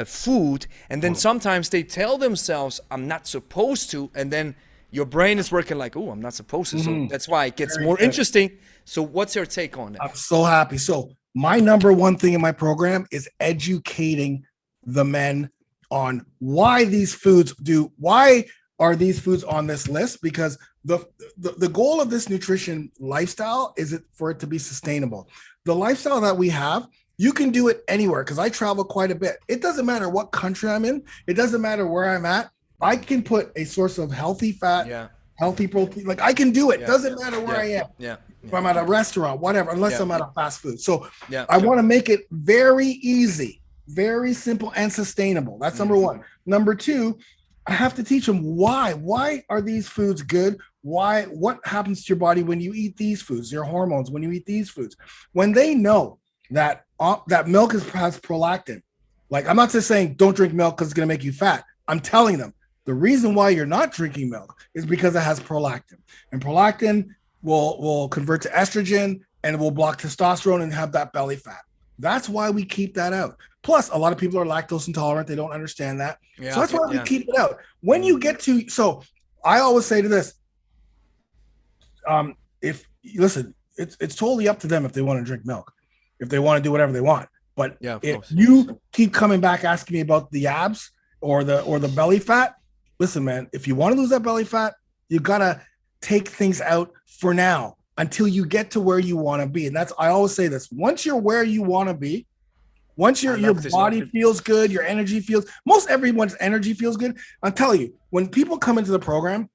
food, and then sometimes they tell themselves, I'm not supposed to, and then your brain is working like, oh, I'm not supposed to. So that's why it gets Very more good. interesting. So what's your take on that? I'm so happy. So my number one thing in my program is educating the men on why these foods do, why are these foods on this list? Because the goal of this nutrition lifestyle is it for it to be sustainable. The lifestyle that we have, you can do it anywhere because I travel quite a bit. It doesn't matter what country I'm in. It doesn't matter where I'm at. I can put a source of healthy fat, Yeah. healthy protein. Like I can do it. Yeah. Doesn't matter where I am. Yeah. If I'm at a restaurant, whatever, unless Yeah. I'm at a fast food. So Yeah. I want to make it very easy, very simple and sustainable. That's number one. Number two, I have to teach them why. Why are these foods good? Why? What happens to your body when you eat these foods? Your hormones when you eat these foods. When they know that that milk has prolactin. Like I'm not just saying don't drink milk because it's going to make you fat. I'm telling them the reason why you're not drinking milk is because it has prolactin, and prolactin will convert to estrogen and it will block testosterone and have that belly fat. That's why we keep that out. Plus, a lot of people are lactose intolerant. They don't understand that. Yeah. So that's why we keep it out. When you get to, so I always say to this, if listen, it's totally up to them if they want to drink milk, if they want to do whatever they want. But if you keep coming back asking me about the abs or the belly fat, listen, man, if you want to lose that belly fat, you gotta take things out for now until you get to where you want to be. And that's, I always say this, once you're where you want to be, once your body feels good, your energy feels, most everyone's energy feels good. I'll tell you, when people come into the program,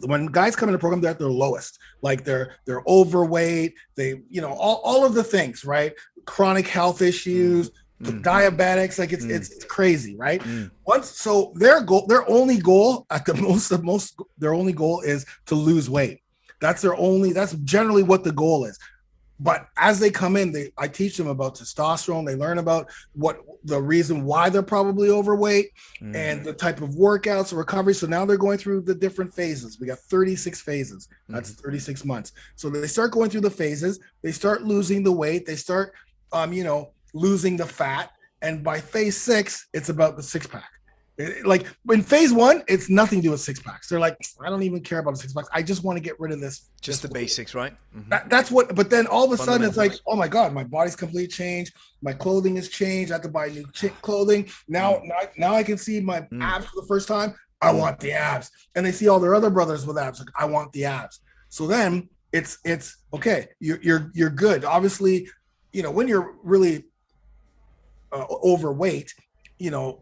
when guys come into the program, they're at their lowest, like they're overweight, they, you know, all of the things, right? Chronic health issues, diabetics, like it's crazy, right? Once, so their only goal at the most, their only goal is to lose weight. That's generally what the goal is. But as they come in, I teach them about testosterone. They learn about what the reason why they're probably overweight and the type of workouts and recovery. So now they're going through the different phases. We got 36 phases. That's 36 months. So they start going through the phases. They start losing the weight. They start, losing the fat. And by phase 6, it's about the six pack. Like in phase 1, it's nothing to do with six packs. They're like, I don't even care about the six packs. I just want to get rid of this. Just the basics, right? That's what, but then all of a sudden it's like, oh my God, my body's completely changed. My clothing has changed. I have to buy new clothing. Now I can see my abs for the first time. I want the abs. And they see all their other brothers with abs. Like, I want the abs. So then it's okay. You're good. Obviously, when you're really overweight,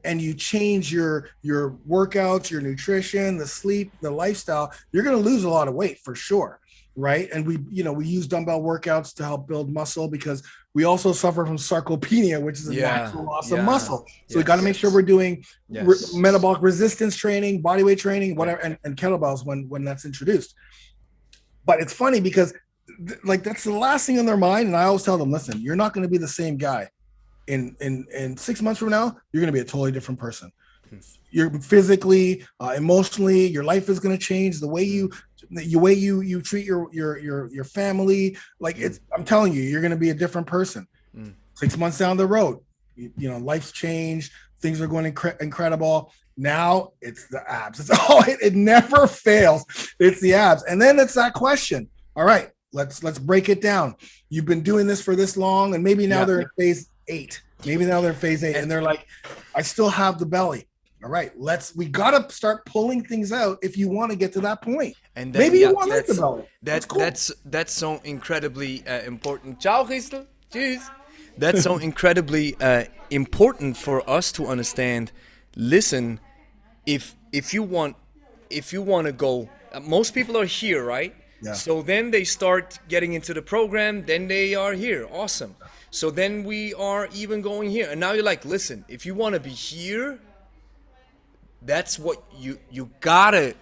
and you change your workouts, your nutrition, the sleep, the lifestyle, you're going to lose a lot of weight for sure. Right. And we use dumbbell workouts to help build muscle because we also suffer from sarcopenia, which is a natural loss of muscle. So we got to make sure we're doing metabolic resistance training, body weight training, whatever, and kettlebells when that's introduced. But it's funny because that's the last thing on their mind. And I always tell them, listen, you're not going to be the same guy. In 6 months from now, you're going to be a totally different person. You're physically, emotionally, your life is going to change. The way you treat your family, I'm telling you, you're going to be a different person. 6 months down the road, life's changed. Things are going incredible. Now it's the abs. It never fails. It's the abs, and then it's that question. All right, let's break it down. You've been doing this for this long, and maybe now they're in phase 8. Maybe now they're phase 8 and they're like, I still have the belly. All right, we got to start pulling things out if you want to get to that point. And then, maybe you want the belly. That's cool. That's so incredibly important. Ciao, Christel. Tschüss. That's so incredibly important for us to understand. Listen, if you want to go, most people are here, right? Yeah. So then they start getting into the program, then they are here. Awesome. So then we are even going here. And now you're like, listen, if you want to be here, that's what you gotta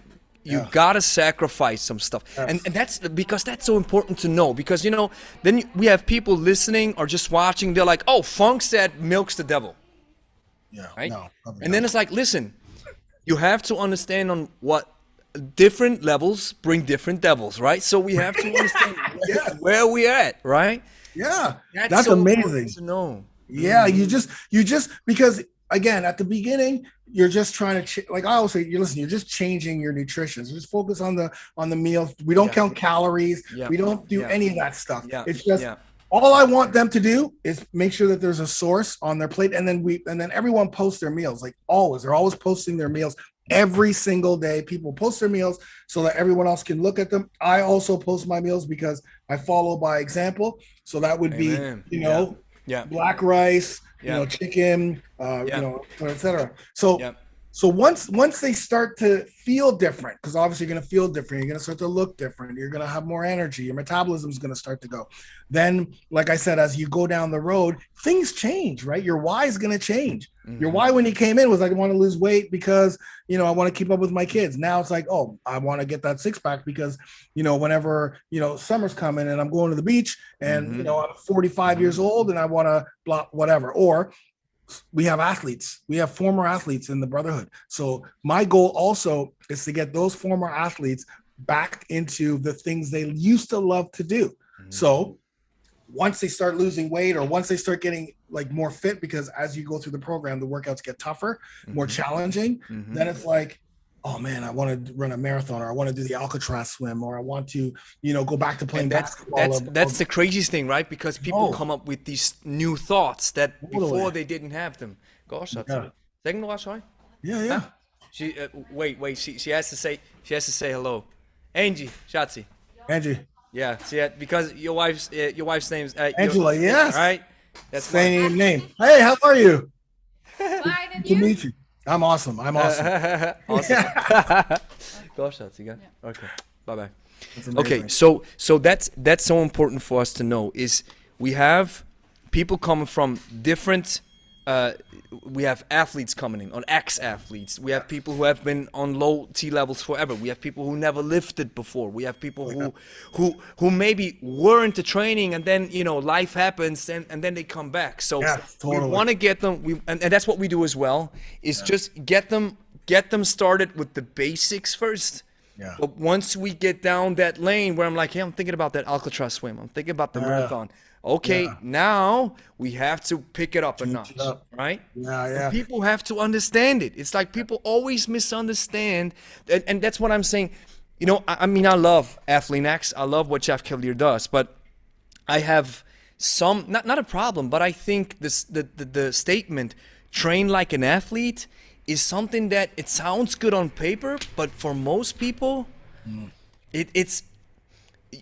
You gotta sacrifice some stuff, and that's because that's so important to know. Because then we have people listening or just watching. They're like, "Oh, Funk said milk's the devil." Yeah. Right. No. And then it's like, listen, you have to understand on what different levels bring different devils, right? So we have to understand where we're at, right? Yeah. That's so amazing to know. Yeah, you just because again at the beginning you're just trying to like I always say, you're just changing your nutrition. So just focus on the meals. We don't count calories. We don't do any of that stuff. It's just all I want them to do is make sure that there's a source on their plate, and then everyone posts their meals. Like always, they're always posting their meals every single day. People post their meals so that everyone else can look at them. I also post my meals because I follow by example. So that would be black rice, chicken, etc. So once they start to feel different, because obviously you're going to feel different, you're going to start to look different, you're going to have more energy, your metabolism is going to start to go. Then, like I said, as you go down the road, things change, right? Your why is going to change. Your why when you came in was like, I want to lose weight because, I want to keep up with my kids. Now it's like, oh, I want to get that six pack because, whenever, summer's coming and I'm going to the beach and, I'm 45 years old and I want to blah, whatever. Or we have athletes. We have former athletes in the brotherhood. So my goal also is to get those former athletes back into the things they used to love to do. So once they start losing weight or once they start getting like more fit, because as you go through the program, the workouts get tougher, more challenging, then it's like, oh man, I want to run a marathon, or I want to do the Alcatraz swim, or I want to, go back to playing basketball. That's the craziest thing, right? Because people come up with these new thoughts that before they didn't have them. Gosh, that's second watch, right? Yeah. She wait. She has to say hello, Angie, Shatsi. Angie. Yeah, see, because your wife's name's Angela. Yes. Right. That's same name. Hey, how are you? Fine, and to meet you. I'm awesome. Awesome. Gosh, that's again. Yeah. Okay. Bye. Okay, so that's so important for us to know is we have people coming from different. We have athletes coming in, on ex-athletes. We have people who have been on low T levels forever. We have people who never lifted before. We have people who maybe were into training and then life happens and then they come back. So we want to get them. And that's what we do as well. Is just get them started with the basics first. Yeah. But once we get down that lane where I'm like, hey, I'm thinking about that Alcatraz swim. I'm thinking about the marathon. Okay, now we have to pick it up a notch, right? Yeah. And people have to understand it. It's like people always misunderstand, and that's what I'm saying. I mean, I love Athlete X. I love what Jeff Cavalier does, but I have some not a problem, but I think the statement "train like an athlete" is something that it sounds good on paper, but for most people, it's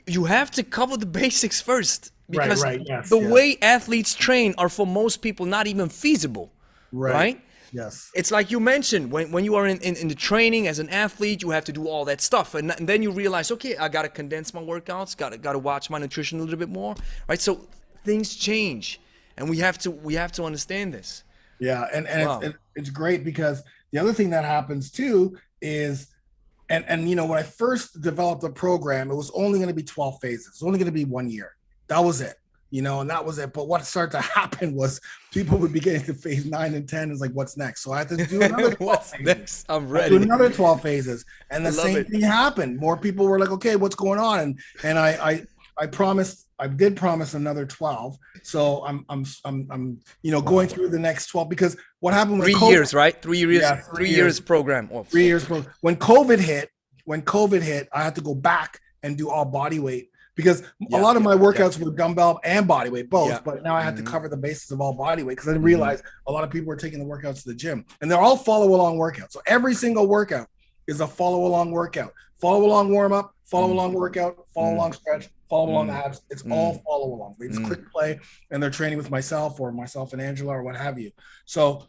you have to cover the basics first. Because the way athletes train are for most people not even feasible, right? Yes. It's like you mentioned, when you are in the training as an athlete, you have to do all that stuff. And then you realize, okay, I got to condense my workouts, got to watch my nutrition a little bit more, right? So things change, and we have to understand this. Yeah, and it's great because the other thing that happens too is, and when I first developed the program, it was only going to be 12 phases. It's only going to be 1 year. That was it, and that was it. But what started to happen was people would be getting to phase 9 and 10. It's like, what's next? So I had to do another 12 phases. Next? I'm ready. Do another 12 phases. And the same thing happened. More people were like, okay, what's going on? And I did promise another 12. So I'm going through the next 12 because what happened with 3 years, right? 3 years, yeah, 3 years program. Oh, 3 years program. When COVID hit, I had to go back and do all body weight. Because a lot of my workouts were dumbbell and body weight, both. But now I had to cover the basis of all body weight because I realized a lot of people were taking the workouts to the gym. And they're all follow-along workouts. So every single workout is a follow-along workout. Follow-along warm-up, follow-along workout, follow-along stretch, follow-along abs. It's all follow-along. They just click play, and they're training with myself and Angela or what have you. So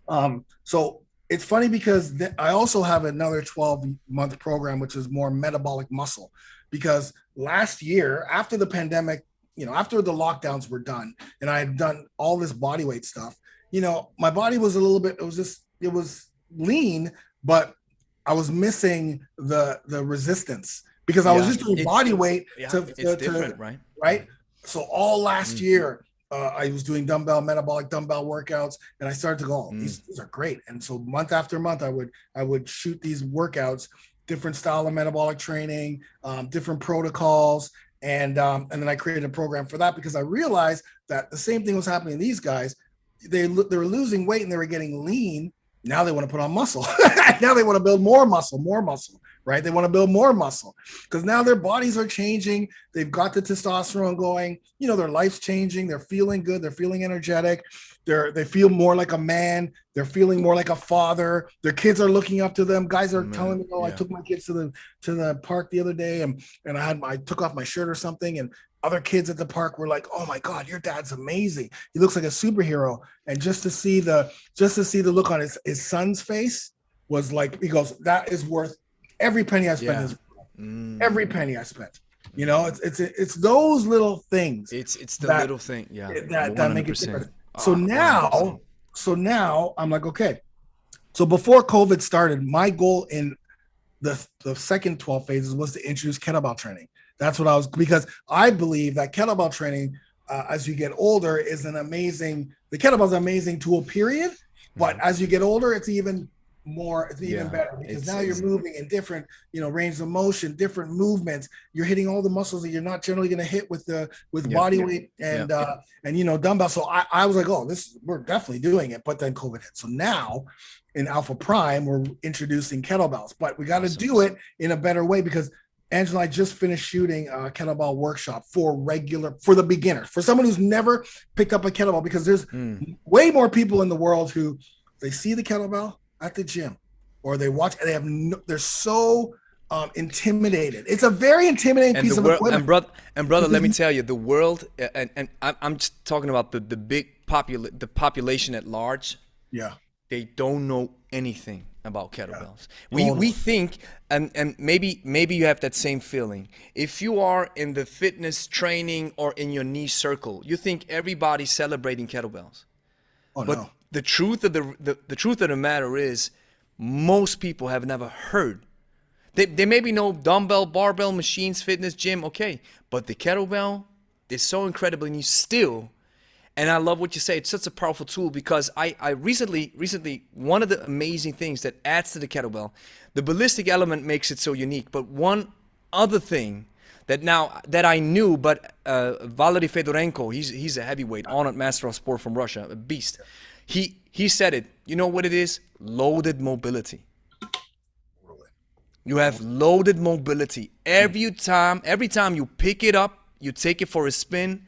it's funny because I also have another 12-month program, which is more metabolic muscle. Because last year, after the pandemic, after the lockdowns were done and I had done all this body weight stuff, my body was a little bit, it was lean, but I was missing the resistance because I was just doing body weight it's different, right? Right. So all last year, I was doing metabolic dumbbell workouts, and I started to go, these are great. And so month after month, I would shoot these workouts, different style of metabolic training, different protocols. And then I created a program for that because I realized that the same thing was happening to these guys. They were losing weight and they were getting lean. Now they want to put on muscle. Now they want to build more muscle, right? They want to build more muscle because now their bodies are changing. They've got the testosterone going, their life's changing. They're feeling good. They're feeling energetic. They feel more like a man. They're feeling more like a father. Their kids are looking up to them. Guys are telling me, I took my kids to the park the other day and I took off my shirt or something. And other kids at the park were like, "Oh my God, your dad's amazing. He looks like a superhero." And just to see the look on his son's face was like, he goes, "That is worth every penny I spent. Every penny I spent." It's those little things. It's the little thing, that make it different. So now I'm like, okay. So before COVID started, my goal in the second 12 phases was to introduce kettlebell training. That's what I was, because I believe that kettlebell training, as you get older, is the kettlebell is an amazing tool, period. But as you get older, it's even better because now you're moving in different, range of motion, different movements. You're hitting all the muscles that you're not generally going to hit with body weight and dumbbell. So I was like, we're definitely doing it. But then COVID hit. So now in Alpha Prime, we're introducing kettlebells, but we got to do it in a better way because Angela and I just finished shooting a kettlebell workshop for the beginner, for someone who's never picked up a kettlebell, because there's way more people in the world who they see the kettlebell at the gym or they watch and they're so intimidated. It's a very intimidating piece of equipment. And brother, let me tell you, the world, and I'm just talking about the big population at large. Yeah. They don't know anything about kettlebells. We think, and maybe you have that same feeling. If you are in the fitness training or in your niche circle, you think everybody's celebrating kettlebells. But the truth of the matter is, most people have never heard. They maybe know dumbbell, barbell, machines, fitness, gym, okay, but the kettlebell is so incredibly new still. And I love what you say. It's such a powerful tool because I recently, one of the amazing things that adds to the kettlebell, the ballistic element makes it so unique. But one other thing that I knew, but Valery Fedorenko, he's a heavyweight, honored master of sport from Russia, a beast. He said it. You know what it is? Loaded mobility. You have loaded mobility. Every time you pick it up, you take it for a spin.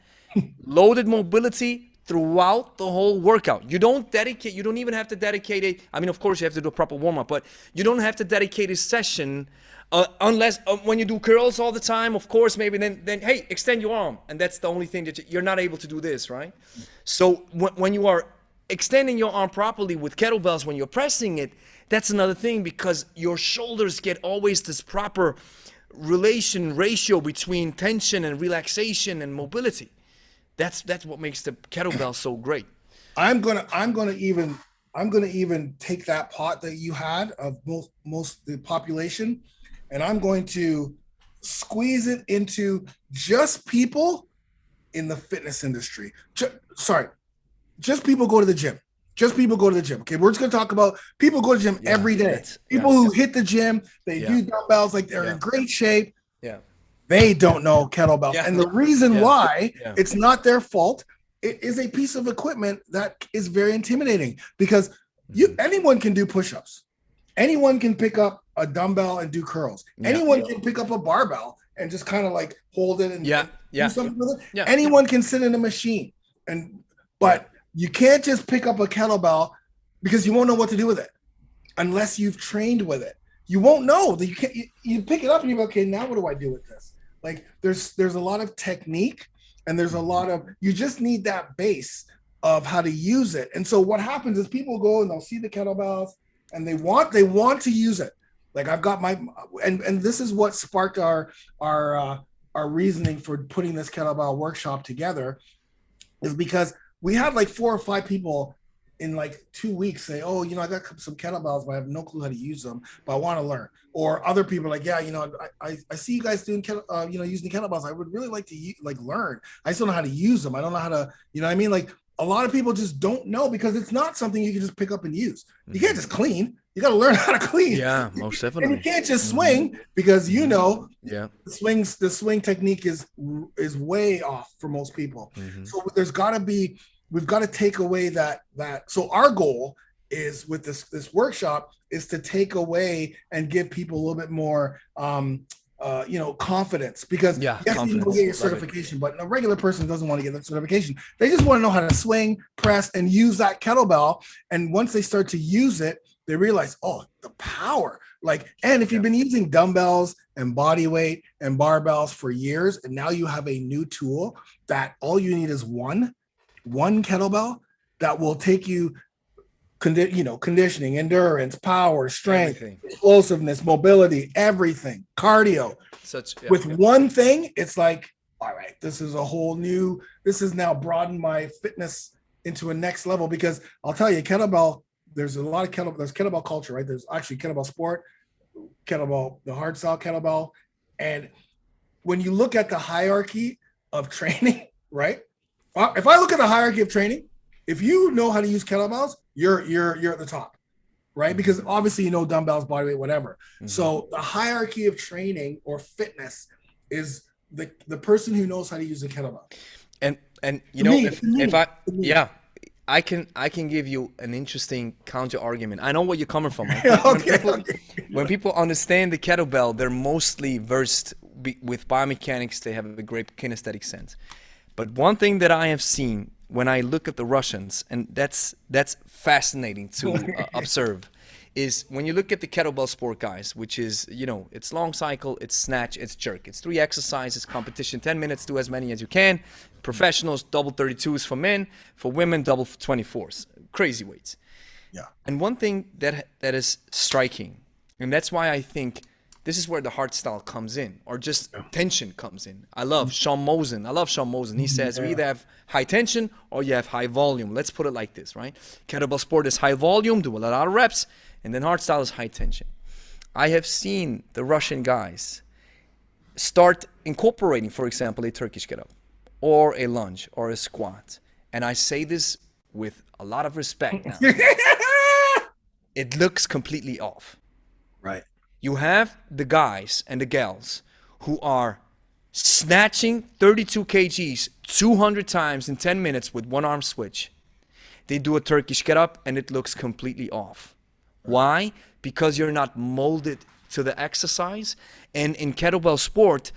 Loaded mobility throughout the whole workout. You don't even have to dedicate of course you have to do a proper warm-up, but you don't have to dedicate a session unless when you do curls all the time, of course, maybe then hey, extend your arm. And that's the only thing that you're not able to do this, right? So when you are extending your arm properly with kettlebells, when you're pressing it, that's another thing, because your shoulders get always this proper ratio between tension and relaxation and mobility. That's what makes the kettlebell so great. I'm gonna even take that pot that you had of most the population, and I'm going to squeeze it into just people in the fitness industry. Just people go to the gym. Just people go to the gym. Okay, we're just gonna talk about people go to the gym every day. People who hit the gym, they do dumbbells, like they're in great shape. Yeah. They don't know kettlebells. And the reason why, it's not their fault. It is a piece of equipment that is very intimidating because anyone can do push-ups. Anyone can pick up a dumbbell and do curls. Anyone can pick up a barbell and just kind of like hold it and do something with it. Yeah. Anyone can sit in a machine. But you can't just pick up a kettlebell because you won't know what to do with it unless you've trained with it. You won't know that you pick it up and you go, okay, now what do I do with this? Like there's a lot of technique and there's a lot of, you just need that base of how to use it. And so what happens is people go and they'll see the kettlebells and they want to use it. Like I've got and this is what sparked our reasoning for putting this kettlebell workshop together, is because we had like 4 or 5 people in like 2 weeks say, oh, I got some kettlebells, but I have no clue how to use them, but I want to learn. Or other people are like, yeah, I see you guys doing, using the kettlebells. I would really like to learn. I just don't know how to use them. I don't know how to, what I mean? Like a lot of people just don't know because it's not something you can just pick up and use. You can't just clean. You got to learn how to clean. Yeah, most definitely. And you can't just swing because yeah, the swing technique is way off for most people. So we've got to take away that. So our goal is with this workshop is to take away and give people a little bit more confidence, because yes, you can go get your certification, but a regular person doesn't want to get that certification. They just want to know how to swing, press, and use that kettlebell. And once they start to use it, they realize, oh, the power. And if you've been using dumbbells and body weight and barbells for years, and now you have a new tool that all you need is one kettlebell that will take you conditioning, endurance, power, strength, explosiveness, mobility, everything, cardio. With one thing, it's like, all right, this has now broadened my fitness into a next level, because I'll tell you, kettlebell, there's a lot of there's kettlebell culture, right? There's actually kettlebell sport, kettlebell, the hard style kettlebell. And when you look at the hierarchy of training, right? If I look at the hierarchy of training, if you know how to use kettlebells, you're at the top, right? Because obviously dumbbells, body weight, whatever. So the hierarchy of training or fitness is the person who knows how to use a kettlebell. And I can give you an interesting counter argument. I know what you're coming from. When people understand the kettlebell, they're mostly versed with biomechanics. They have a great kinesthetic sense. But one thing that I have seen when I look at the Russians, and that's fascinating to observe, is when you look at the kettlebell sport guys, which is, it's long cycle, it's snatch, it's jerk. It's 3 exercises, competition, 10 minutes, do as many as you can. Professionals, double 32s for men. For women, double 24s. Crazy weights. Yeah. And one thing that is striking, and that's why I think this is where the hard style comes in, or just tension comes in. I love Sean Mosen. He says you either have high tension or you have high volume. Let's put it like this, right? Kettlebell sport is high volume, do a lot of reps, and then hard style is high tension. I have seen the Russian guys start incorporating, for example, a Turkish get up or a lunge or a squat. And I say this with a lot of respect now. It looks completely off. Right. You have the guys and the gals who are snatching 32 kgs 200 times in 10 minutes with one arm switch. They do a Turkish get up and it looks completely off. Why? Because you're not molded to the exercise. And in kettlebell sport,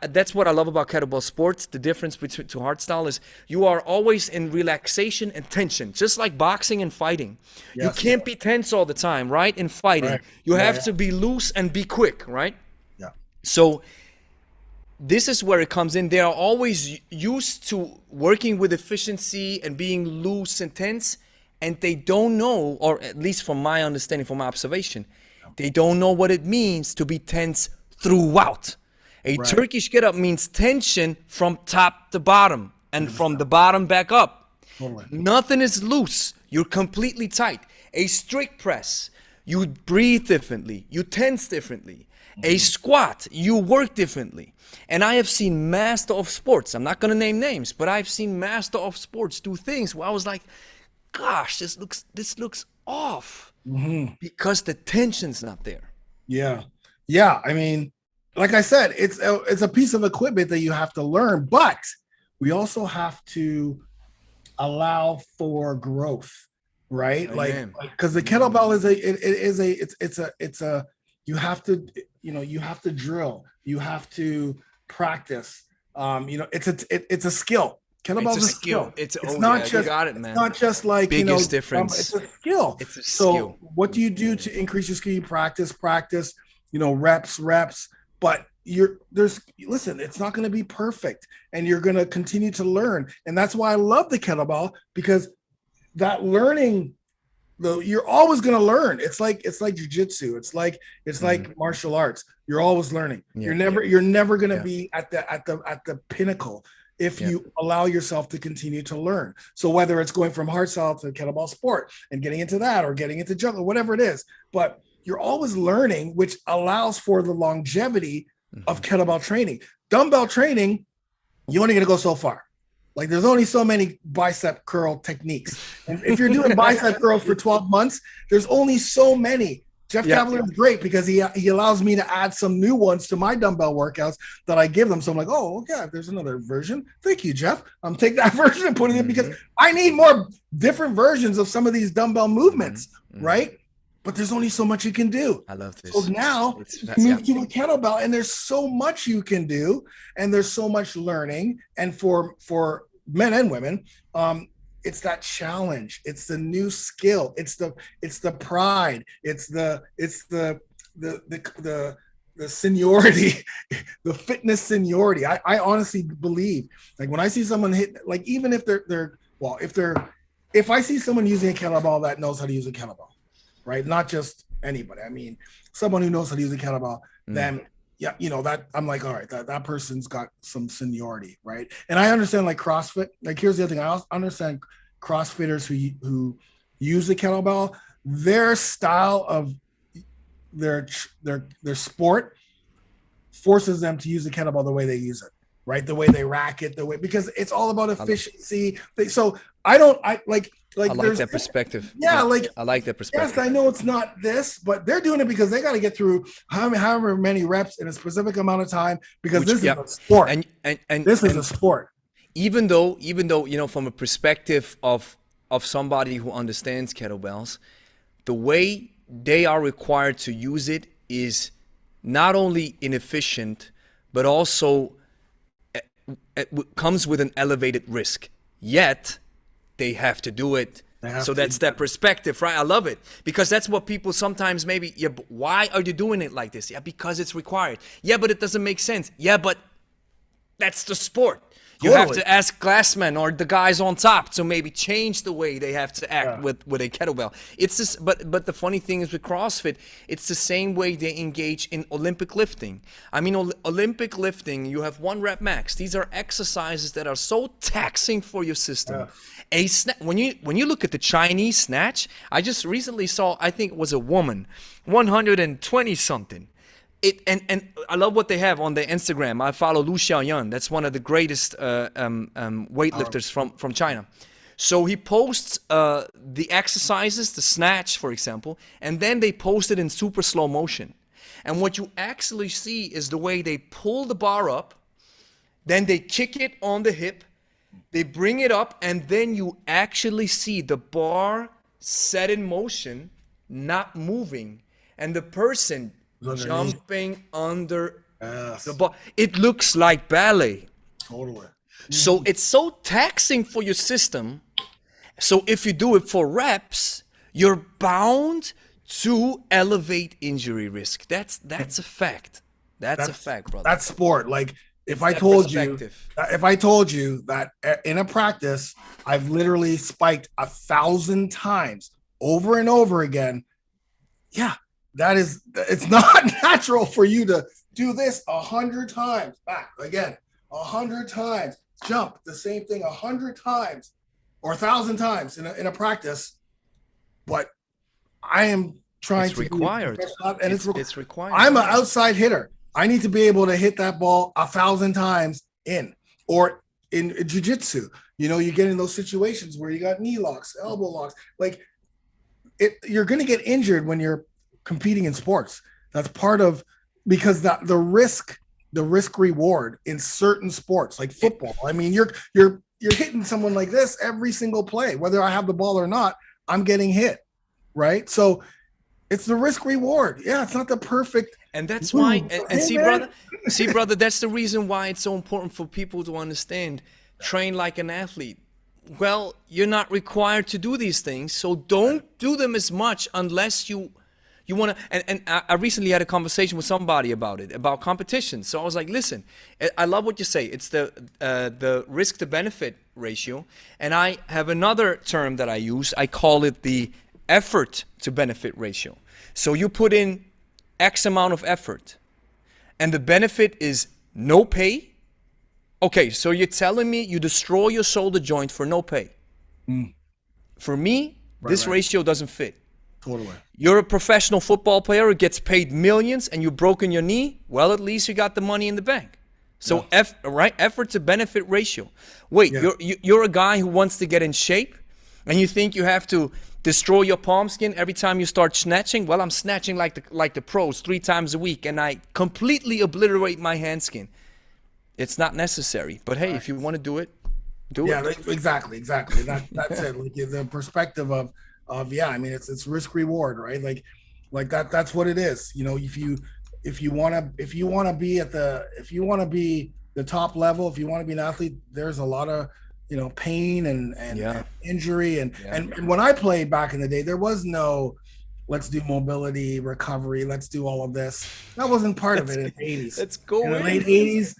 that's what I love about kettlebell sports. The difference between to hardstyle is you are always in relaxation and tension, just like boxing and fighting. Yes, you can't be tense all the time, right? In fighting, you have to be loose and be quick, right? Yeah. So this is where it comes in. They are always used to working with efficiency and being loose and tense, and they don't know, or at least from my understanding, from my observation, they don't know what it means to be tense throughout. A Turkish get up means tension from top to bottom and from the bottom back up. Totally. Nothing is loose. You're completely tight. A strict press, you breathe differently. You tense differently. A squat, you work differently. And I have seen master of sports. I'm not going to name names, but I've seen master of sports do things where I was like, gosh, this looks off. Because the tension's not there. Yeah. I mean, like I said, it's a piece of equipment that you have to learn, but we also have to allow for growth, right? Amen. Like because the kettlebell you have to drill, you have to practice. It's a skill. Kettlebell's a skill. It's not just, you got it, man. It's not just like, biggest difference. It's a skill. It's a skill. So what do you do to increase your skill? You practice, reps, but listen, it's not going to be perfect, and you're going to continue to learn. And that's why I love the kettlebell, because that learning, you're always going to learn. It's like jujitsu. It's like martial arts. You're always learning. Yeah. You're never going to be at the pinnacle. if you allow yourself to continue to learn. So whether it's going from hardstyle to kettlebell sport and getting into that or getting into juggling, whatever it is, but you're always learning, which allows for the longevity of kettlebell training. Dumbbell training, you're only going to go so far. Like there's only so many bicep curl techniques. And if you're doing bicep curls for 12 months, there's only so many. Jeff Cavalier is great because he allows me to add some new ones to my dumbbell workouts that I give them. So I'm like, oh, yeah, there's another version. Thank you, Jeff. Take that version and put it in because I need more different versions of some of these dumbbell movements, right? But there's only so much you can do. I love this. So now move to a kettlebell, and there's so much you can do, and there's so much learning. And for men and women, it's that challenge. It's the new skill. It's the pride. It's the seniority, the fitness seniority. I honestly believe, like when I see someone hit, like even if if I see someone using a kettlebell that knows how to use a kettlebell, right? Not just anybody. I mean, someone who knows how to use a kettlebell, then that I'm like, all right, that person's got some seniority, right? And I understand like CrossFit. Like here's the other thing. I also understand CrossFitters who use the kettlebell, their style of their sport forces them to use the kettlebell the way they use it, right? The way they rack it, because it's all about efficiency. So I like that perspective. Yeah, like I like that perspective. Yes, I know it's not this, but they're doing it because they got to get through however many reps in a specific amount of time because this is a sport. And this is a sport. Even though, from a perspective of somebody who understands kettlebells, the way they are required to use it is not only inefficient, but also it comes with an elevated risk. Yet they have to do it. So that's that perspective, right? I love it because that's what people sometimes maybe, but why are you doing it like this? Yeah, because it's required. Yeah, but it doesn't make sense. Yeah, but that's the sport. You have to ask glassmen or the guys on top to maybe change the way they have to act with a kettlebell. It's just, but the funny thing is with CrossFit, it's the same way they engage in Olympic lifting. I mean, Olympic lifting, you have 1 rep max. These are exercises that are so taxing for your system. When you look at the Chinese snatch, I just recently saw, I think it was a woman, 120 something. And I love what they have on their Instagram. I follow Lu Xiaoyan. That's one of the greatest weightlifters from China. So he posts the exercises, the snatch, for example, and then they post it in super slow motion. And what you actually see is the way they pull the bar up, then they kick it on the hip, they bring it up, and then you actually see the bar set in motion, not moving, and the person jumping under the bar. It looks like ballet. Totally. So it's so taxing for your system. So if you do it for reps, you're bound to elevate injury risk. That's a fact. That's a fact, brother. That's sport. Like if I told you that in a practice, I've literally spiked 1,000 times over and over again. Yeah. It's not natural for you to do this 100 times back again, 100 times, jump the same thing 100 times or 1,000 times in a practice. But I am trying to required, and it's required. I'm an outside hitter. I need to be able to hit that ball 1,000 times in, or in jiu-jitsu. You get in those situations where you got knee locks, elbow locks, like you're going to get injured when you're competing in sports. That's part of, because the risk reward in certain sports like football. I mean, you're hitting someone like this every single play, whether I have the ball or not, I'm getting hit, right? So it's the risk reward. Yeah, it's not the perfect. And that's why, and see, brother, that's the reason why it's so important for people to understand, train like an athlete. Well, you're not required to do these things, so don't do them as much unless you want to, and I recently had a conversation with somebody about competition. So I was like, listen, I love what you say. It's the risk to benefit ratio. And I have another term that I use. I call it the effort to benefit ratio. So you put in X amount of effort and the benefit is no pay Okay, so you're telling me you destroy your shoulder joint for no pay. For me, this ratio doesn't fit. Totally. You're a professional football player who gets paid millions and you've broken your knee. Well, at least you got the money in the bank. So effort to benefit ratio. Wait, you're a guy who wants to get in shape and you think you have to destroy your palm skin every time you start snatching? Well, I'm snatching like the pros 3 times a week and I completely obliterate my hand skin. It's not necessary. But hey, if you want to do it, do it. Yeah, exactly. That's it. Like the perspective of I mean, it's risk reward, right? Like that's what it is. You know, if you want to be the top level, if you want to be an athlete, there's a lot of, you know, pain and injury and when I played back in the day, there was no let's do mobility recovery, let's do all of this. That wasn't part of it in the 80s. Let's go in the late 80s.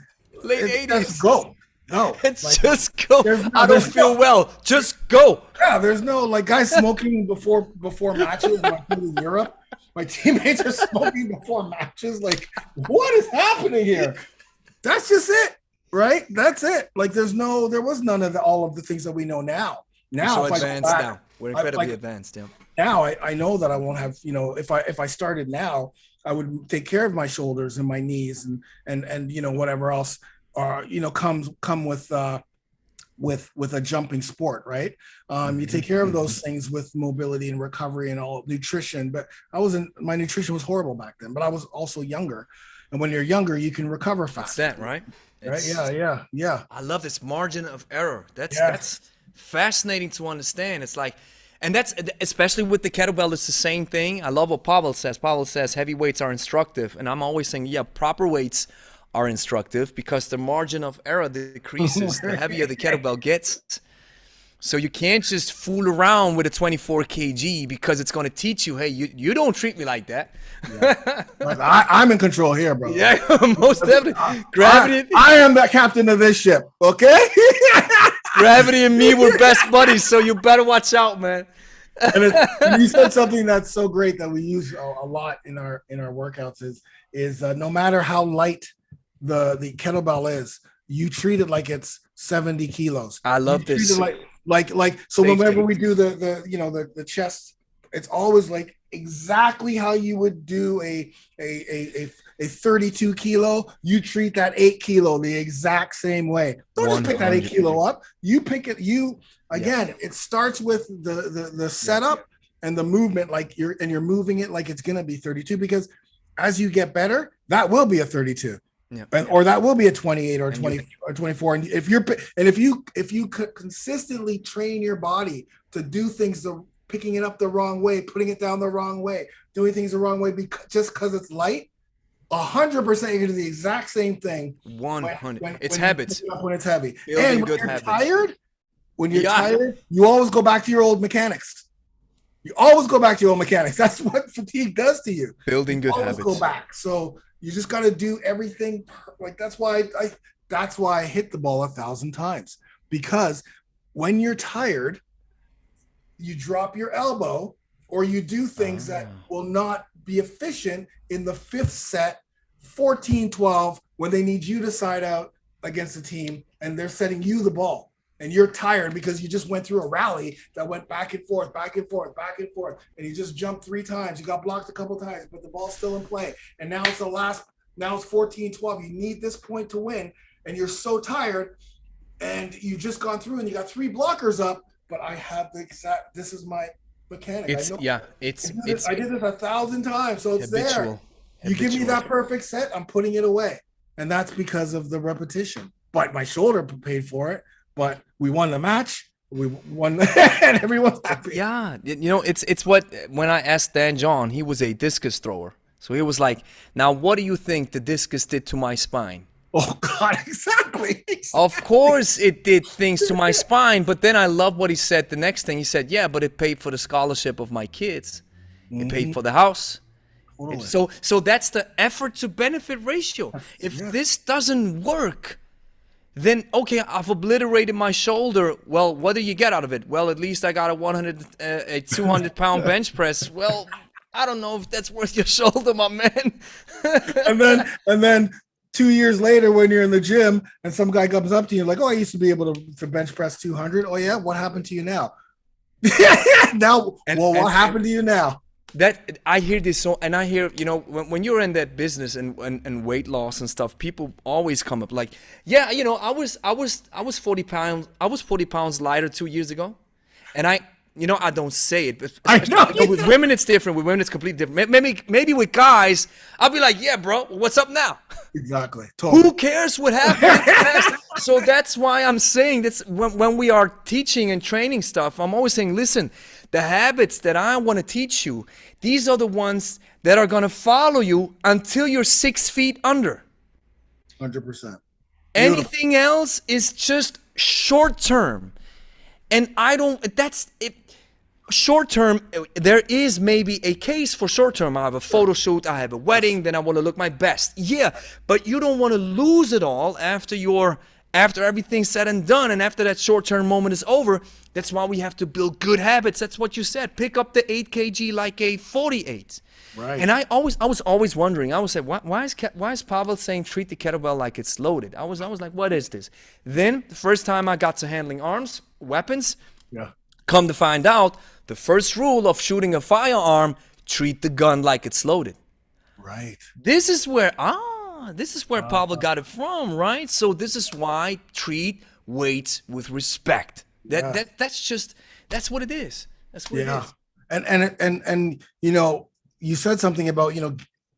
Just go. No, just go. I don't feel well. Just go. Yeah, there's no like guys smoking before matches. When I played in Europe, my teammates are smoking before matches. Like, what is happening here? That's just it, right? That's it. Like, there was none of all of the things that we know now. Now, we're so advanced now. We're incredibly advanced. Yeah. Now, I know that I won't have. You know, if I started now, I would take care of my shoulders and my knees and you know whatever else. You know, come with a jumping sport, right? You take care of those things with mobility and recovery and all nutrition. But my nutrition was horrible back then. But I was also younger, and when you're younger, you can recover fast. That's that, right? Yeah. I love this margin of error. That's fascinating to understand. It's like, and that's especially with the kettlebell. It's the same thing. I love what Pavel says. Pavel says heavy weights are instructive, and I'm always saying, proper weights are instructive because the margin of error decreases the heavier the kettlebell gets. So you can't just fool around with a 24 kg because it's going to teach you, hey, you don't treat me like that. Yeah. I'm in control here, bro. Yeah, most definitely. Gravity. I am the captain of this ship, okay? Gravity and me were best buddies, so you better watch out, man. And you said something that's so great that we use a lot in our workouts is no matter how light the kettlebell is, you treat it like it's 70 kilos. I love this. Like so whenever we do the chest, it's always like exactly how you would do a 32 kilo. You treat that 8 kilo the exact same way. Don't just pick that 8 kilo up. You pick it. It starts with the setup and the movement, like you're moving it like it's gonna be 32, because as you get better, that will be a 32. Yeah. Or that will be a 28 or 20 or 24. And if you could consistently train your body to do things, picking it up the wrong way, putting it down the wrong way, doing things the wrong way, just because it's light, 100% you're gonna do the exact same thing. 100. It's habits. When it's heavy. Building and when you're tired, you always go back to your old mechanics. You always go back to your old mechanics. That's what fatigue does to you. Building good habits. Go back. So you just got to do everything. Like that's why I hit the ball 1,000 times, because when you're tired, you drop your elbow or you do things that will not be efficient in the 5th set, 14-12, when they need you to side out against the team and they're setting you the ball. And you're tired because you just went through a rally that went back and forth, and you just jumped 3 times. You got blocked a couple times, but the ball's still in play. And now it's now it's 14-12. You need this point to win, and you're so tired, and you just gone through, and you got 3 blockers up. But I have this is my mechanic. I did it 1,000 times, so it's there. You give me that perfect set, I'm putting it away, and that's because of the repetition. But my shoulder paid for it. But we won the match. We won, and everyone's happy. Yeah, you know, it's what when I asked Dan John, he was a discus thrower, so he was like, "Now, what do you think the discus did to my spine?" Oh God, exactly. Of course, it did things to my spine, but then I love what he said. The next thing he said, "Yeah, but it paid for the scholarship of my kids. It paid for the house." Totally. So that's the effort to benefit ratio. If this doesn't work, then okay, I've obliterated my shoulder. Well, what do you get out of it? Well, at least I got a 200 pound bench press. Well, I don't know if that's worth your shoulder, my man. and then 2 years later, when you're in the gym and some guy comes up to you like, oh, I used to be able to bench press 200. Oh yeah, what happened to you now? Now, well, what happened to you now? That I hear this, so, and I hear, when you're in that business and weight loss and stuff, people always come up like, yeah, I was 40 pounds, 40 pounds lighter 2 years ago, and I don't say it, but I know. with women it's different. With women it's completely different. Maybe with guys, I'll be like, yeah, bro, what's up now? Exactly. Totally. Who cares what happened? So that's why I'm saying that's when we are teaching and training stuff, I'm always saying, listen, the habits that I want to teach you, these are the ones that are going to follow you until you're 6 feet under. 100%. Anything else is just short term. And that's it. Short term, there is maybe a case for short term. I have a photo shoot, I have a wedding, then I want to look my best. Yeah, but you don't want to lose it all after everything's said and done, and after that short term moment is over. That's why we have to build good habits. That's what you said. Pick up the 8 kg like a 48. Right. And I was always wondering. I was like, why is Pavel saying treat the kettlebell like it's loaded? I was like, what is this? Then the first time I got to handling arms, weapons, come to find out, the first rule of shooting a firearm: treat the gun like it's loaded. Right. This is where Pavel got it from, right? So this is why treat weights with respect. That's what it is. That's what it is. And you said something about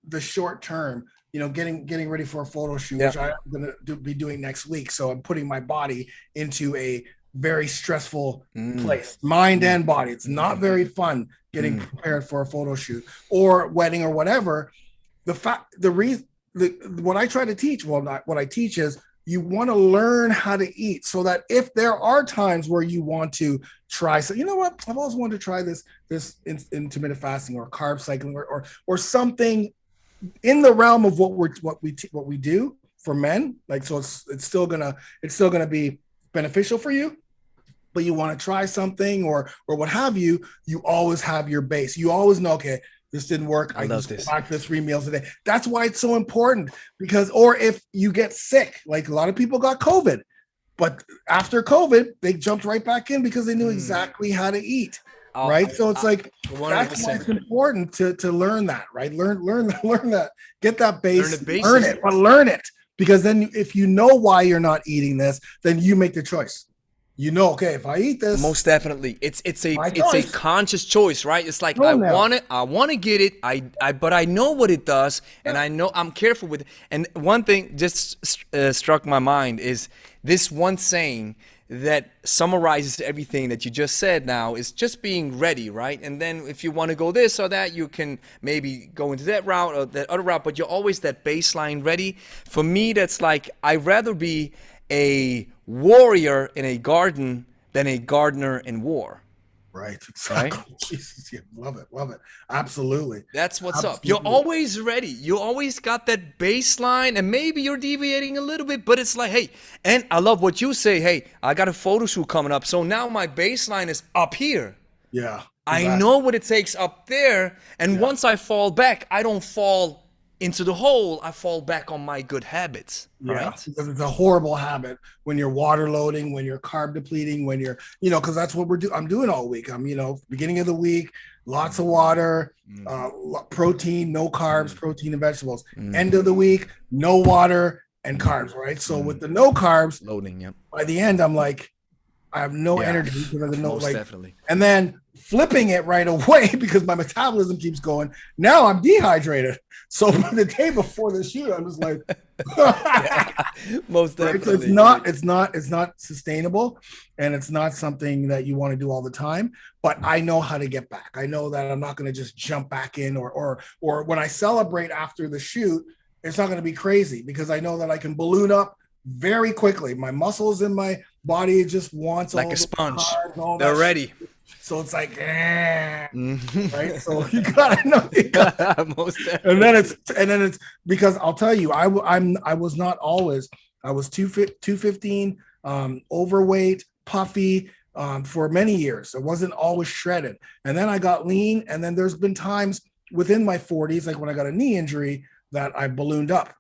the short term, getting ready for a photo shoot, which I'm going to be doing next week. So I'm putting my body into a very stressful place, mind and body. It's not very fun getting prepared for a photo shoot or wedding or whatever. What I try to teach, what I teach is you want to learn how to eat so that if there are times where you want to try, so you know what, I've always wanted to try this intermittent fasting or carb cycling or something in the realm of what we do for men. Like, so it's still gonna be beneficial for you, but you want to try something or what have you. You always have your base. You always know, okay, this didn't work. I love this. Back to 3 meals a day. That's why it's so important, because, or if you get sick, like a lot of people got COVID, but after COVID, they jumped right back in because they knew exactly how to eat. Right. So it's like, 100%. That's why it's important to learn that, right? Learn that, get that base, learn it. Because then if you know why you're not eating this, then you make the choice. Okay, if I eat this, most definitely, it's a conscious choice, right? It's like, I want to get it, but I know what it does, and I know I'm careful with it. And one thing just struck my mind is this one saying that summarizes everything that you just said now, is just being ready, right? And then if you want to go this or that, you can maybe go into that route or that other route, but you're always that baseline ready. For me, that's like, I'd rather be a warrior in a garden than a gardener in war. Right. Exactly. Right? Jesus, yeah, love it. Absolutely. That's what's up. You're always ready. You always got that baseline, and maybe you're deviating a little bit, but it's like, hey, and I love what you say. Hey, I got a photo shoot coming up, so now my baseline is up here. Yeah. Exactly. I know what it takes up there, and once I fall back, I don't fall into the hole. I fall back on my good habits. Yeah, right? It's a horrible habit when you're water loading, when you're carb depleting, when you're, because that's what I'm doing all week. I'm, beginning of the week, lots of water, protein, no carbs, protein and vegetables. End of the week, no water and carbs, right? So with the no carbs, loading, by the end, I'm like, I have no energy because of the no, definitely. And then flipping it right away because my metabolism keeps going. Now I'm dehydrated. So the day before the shoot, I'm just like, most definitely. So it's not sustainable, and it's not something that you want to do all the time. But I know how to get back. I know that I'm not going to just jump back in, or when I celebrate after the shoot, it's not going to be crazy because I know that I can balloon up very quickly. My muscles in my body just wants like all a sponge. Carbs, they're ready. So it's like, right? So you gotta know. Most and then it's because I'll tell you, I was not always. I was 215, overweight, puffy, for many years. I wasn't always shredded, and then I got lean. And then there's been times within my 40s, like when I got a knee injury, that I ballooned up.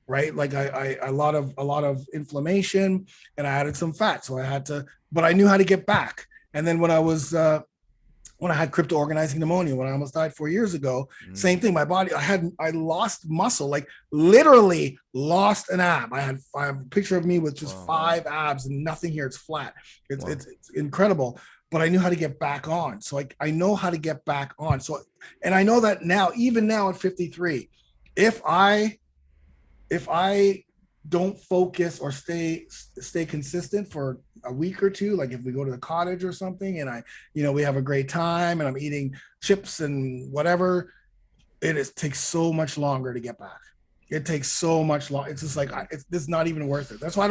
right? Like I a lot of inflammation, and I added some fat. So I had to, but I knew how to get back. And then when I had crypto organizing pneumonia, when I almost died 4 years ago, same thing. My body, I lost muscle, like literally lost an ab. I have a picture of me with just 5 abs and nothing here. It's flat. It's incredible. But I knew how to get back on. So I know how to get back on. So, and I know that now, even now at 53, if I don't focus or stay consistent for a week or two, like if we go to the cottage or something and we have a great time and I'm eating chips and whatever, takes so much longer to get back. It takes so much long. It's just like, it's not even worth it. That's why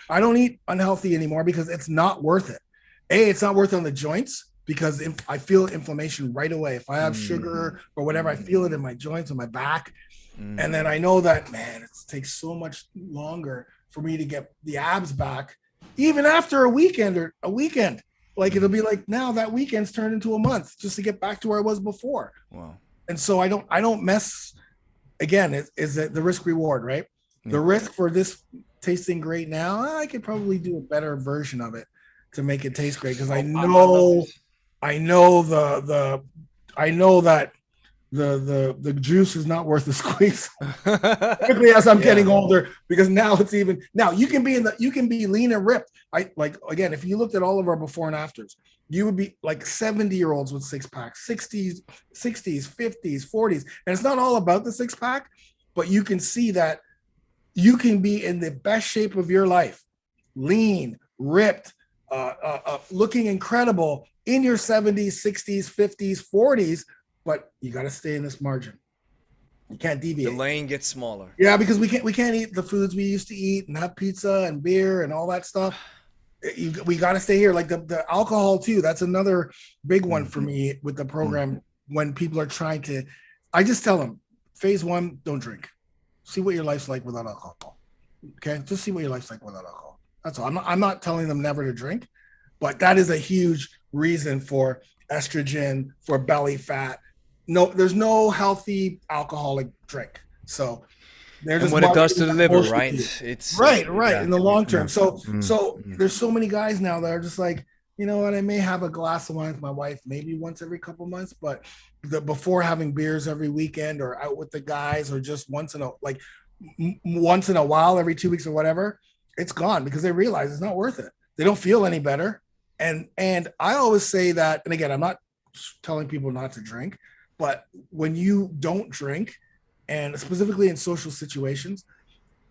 I don't eat unhealthy anymore, because it's not worth it. It's not worth it on the joints, because if I feel inflammation right away. If I have sugar or whatever, I feel it in my joints and my back. And then I know that, man, it takes so much longer for me to get the abs back, even after a weekend. Like it'll be like, now that weekend's turned into a month just to get back to where I was before. Wow. And so I don't mess. Again, is it the risk reward, right? Yeah. The risk for this tasting great now, I could probably do a better version of it to make it taste great, because I know that the juice is not worth the squeeze. Particularly as I'm getting older, because now you can be lean and ripped. Again, if you looked at all of our before and afters, you would be like 70-year-olds with 6-packs, 60s, 50s, 40s. And it's not all about the 6-pack, but you can see that you can be in the best shape of your life, lean, ripped, looking incredible in your 70s, 60s, 50s, 40s, but you got to stay in this margin. You can't deviate. The lane gets smaller. Yeah, because we can't eat the foods we used to eat and have pizza and beer and all that stuff. We got to stay here. Like the alcohol too. That's another big one for me with the program. When people are trying to, I just tell them, phase 1, don't drink. See what your life's like without alcohol. Okay, just see what your life's like without alcohol. That's all. I'm not telling them never to drink, but that is a huge reason for estrogen, for belly fat. No, there's no healthy alcoholic drink. So and what it does to the liver, right? It's right in the long term. So there's so many guys now that are just like, you know what, I may have a glass of wine with my wife maybe once every couple months, but before having beers every weekend or out with the guys, or just once in a while, every 2 weeks or whatever, it's gone, because they realize it's not worth it. They don't feel any better. And I always say that, and again, I'm not telling people not to drink, but when you don't drink, and specifically in social situations,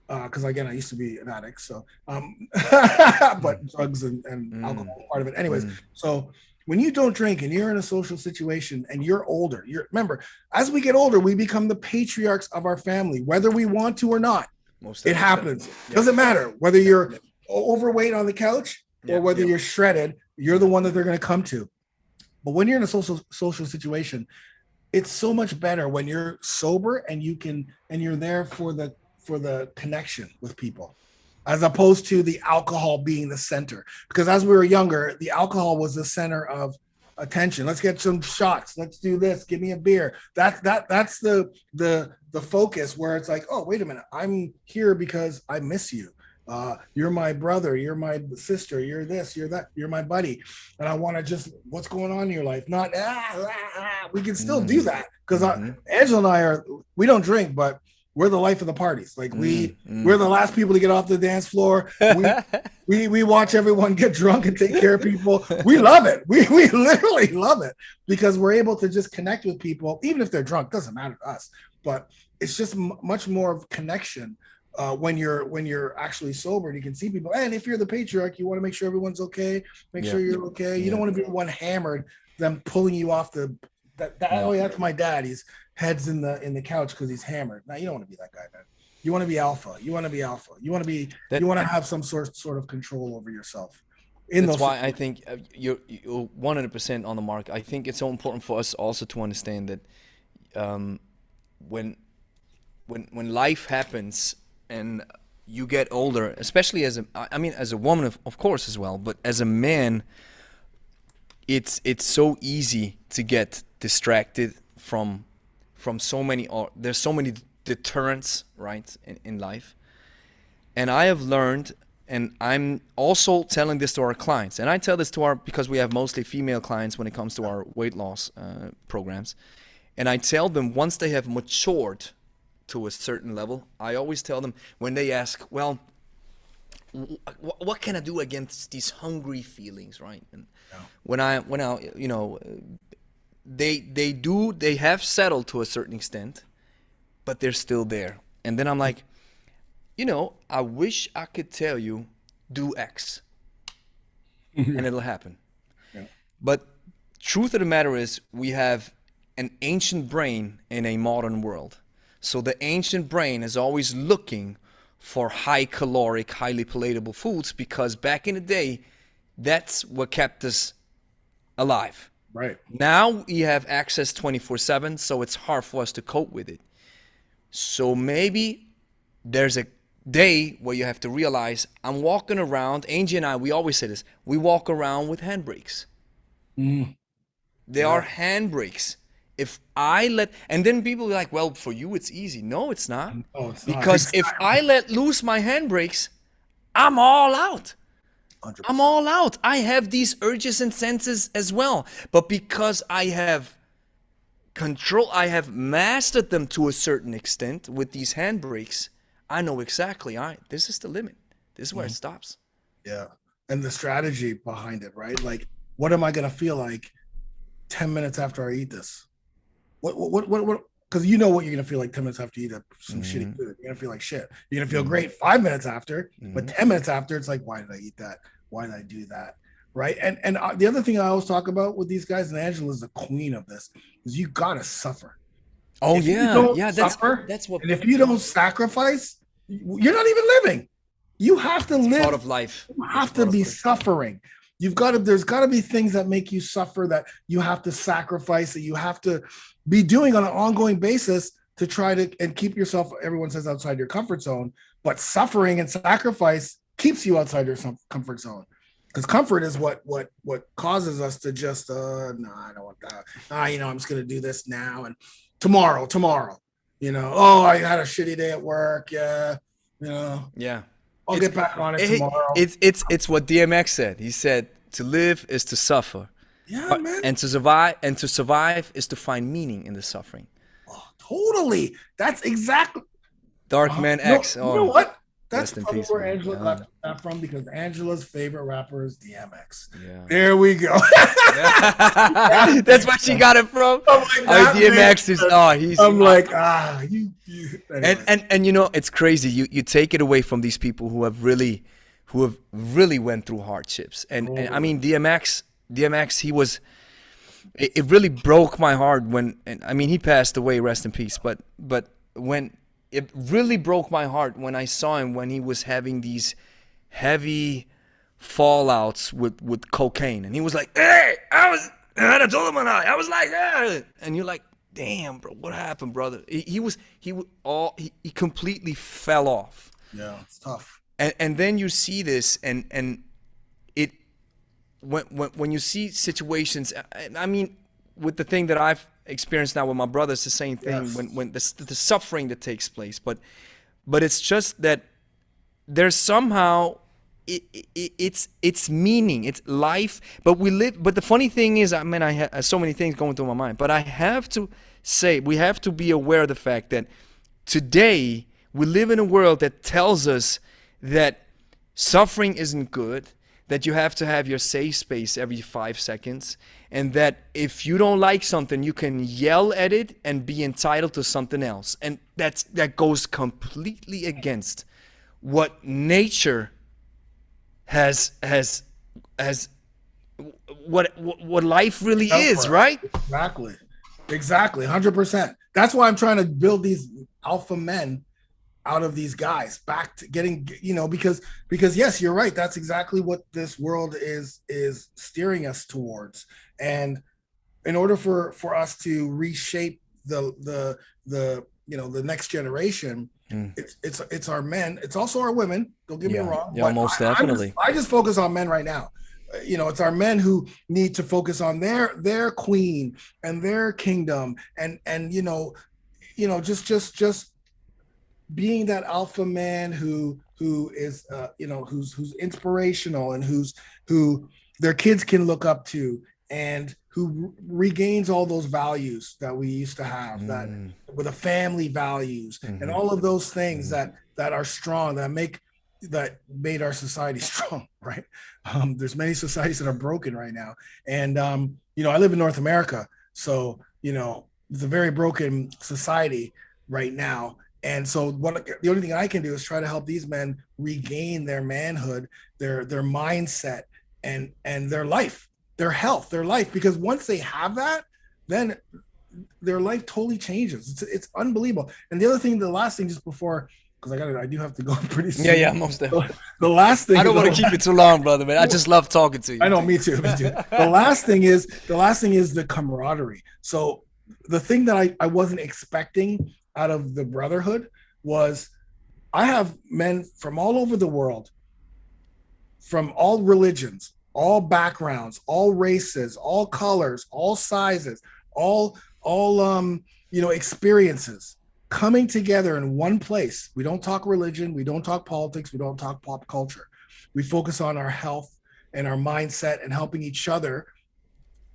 because again, I used to be an addict, so but drugs and alcohol are part of it. Anyways, so when you don't drink and you're in a social situation and you're older, remember, as we get older, we become the patriarchs of our family, whether we want to or not. It happens. Doesn't matter whether you're overweight on the couch or whether you're shredded, you're the one that they're going to come to. But when you're in a social situation, it's so much better when you're sober and you're there for the connection with people, as opposed to the alcohol being the center. Because as we were younger, the alcohol was the center of attention. Let's get some shots. Let's do this. Give me a beer. That's the focus, where it's like, oh, wait a minute, I'm here because I miss you. You're my brother, you're my sister, you're this, you're that, you're my buddy. And I want to just, what's going on in your life? Not, we can still do that. Because Angela and I we don't drink, but we're the life of the parties. Like we're the last people to get off the dance floor. We watch everyone get drunk and take care of people. We love it. We literally love it, because we're able to just connect with people, even if they're drunk, doesn't matter to us. But it's just much more of connection. When you're actually sober, and you can see people. And if you're the patriarch, you want to make sure everyone's okay, make sure you're okay. You don't want to be the one hammered, them pulling you off that's my dad. His head's in the couch because he's hammered. Now you don't want to be that guy, man. You want to be alpha. You want to have some sort of control over yourself. That's why I think you're 100% on the mark. I think it's so important for us also to understand that when life happens and you get older, especially as a woman, of course, as well, but as a man, it's so easy to get distracted from so many, or there's so many deterrents, right, in life. And I have learned, and I'm also telling this to our clients, and I tell this to because we have mostly female clients when it comes to our weight loss programs. And I tell them once they have matured to a certain level, I always tell them when they ask, well, what can I do against these hungry feelings, right? And when I, you know, they have settled to a certain extent, but they're still there. And then I'm like, you know, I wish I could tell you, do X, and it'll happen. Yeah. But truth of the matter is, we have an ancient brain in a modern world. So the ancient brain is always looking for high caloric, highly palatable foods because back in the day, that's what kept us alive. Right. Now we have access 24/7, so it's hard for us to cope with it. So maybe there's a day where you have to realize I'm walking around, Angie and I, we always say this, we walk around with handbrakes. They are handbrakes. If I let, and then people are like, well, for you it's easy. No, it's not. No, it's not. Because if I let loose my handbrakes, I'm all out. 100%. I'm all out. I have these urges and senses as well. But because I have control, I have mastered them to a certain extent with these handbrakes, I know exactly, all right, this is the limit. This is where it stops. Yeah. And the strategy behind it, right? Like, what am I going to feel like 10 minutes after I eat this? What? Because you know what you're going to feel like 10 minutes after you eat some shitty food. You're going to feel like shit. You're going to feel great 5 minutes after, but 10 minutes after, it's like, why did I eat that? Why did I do that? Right. And the other thing I always talk about with these guys, and Angela is the queen of this, is you got to suffer. Oh, If you yeah. don't Yeah, suffer, that's what. and if you don't sacrifice, you're not even living. You have to live. Part of life. You have to be suffering. There's got to be things that make you suffer, that you have to sacrifice, that you have to be doing on an ongoing basis to try to and keep yourself, everyone says, outside your comfort zone. But suffering and sacrifice keeps you outside your comfort zone. Because comfort is what causes us to just no, I don't want that. I'm just gonna do this now and tomorrow. Oh, I had a shitty day at work. Yeah. Yeah. I'll get back on it tomorrow. It's what DMX said. He said, to live is to suffer. Yeah, man. And to survive is to find meaning in the suffering. Oh, totally. That's exactly Dark Man X. You know what? That's Rest in probably peace, where man. Angela got that from, because Angela's favorite rapper is DMX. Yeah. There we go. That's where she got it from. DMX is he's. I'm like you. Anyway. And it's crazy. You take it away from these people who have really went through hardships. And I mean DMX, he was. It really broke my heart he passed away. Rest in peace. But when. It really broke my heart when I saw him when he was having these heavy fallouts with cocaine, and he was like, "Hey, I told him I was like, hey," and you're like, "Damn, bro, what happened, brother?" He completely fell off. Yeah, it's tough. And then you see this, and it when you see situations, I mean, with the thing that I've experienced now with my brother, it's the same thing. Yes. When the suffering that takes place, but it's just that there's somehow it's meaning, it's life. But the funny thing is, I have so many things going through my mind. But I have to say, we have to be aware of the fact that today we live in a world that tells us that suffering isn't good, that you have to have your safe space every 5 seconds, and that if you don't like something, you can yell at it and be entitled to something else. And that goes completely against what nature has what life really is, right? Exactly, 100%. That's why I'm trying to build these alpha men out of these guys back to getting, because yes, you're right. That's exactly what this world is steering us towards. And in order for us to reshape the next generation, it's our men. It's also our women. Don't get me wrong. Yeah, most definitely. I just focus on men right now. It's our men who need to focus on their queen and their kingdom, and just being that alpha man who who is who's inspirational, and who their kids can look up to, and who regains all those values that we used to have, that with the family values and all of those things that are strong, that made our society strong, right? There's many societies that are broken right now. And I live in North America, so it's a very broken society right now. And so the only thing I can do is try to help these men regain their manhood, their mindset, and their life, their health, their life. Because once they have that, then their life totally changes. It's unbelievable. And the other thing, the last thing, just before, because I do have to go pretty soon. Yeah, most definitely. The last thing, I don't want to keep it too long, brother, man. I just love talking to you. I know, me too. The last thing is the camaraderie. So the thing that I wasn't expecting out of the brotherhood was, I have men from all over the world, from all religions, all backgrounds, all races, all colors, all sizes, all experiences, coming together in one place. We don't talk religion, we don't talk politics, we don't talk pop culture. We focus on our health and our mindset and helping each other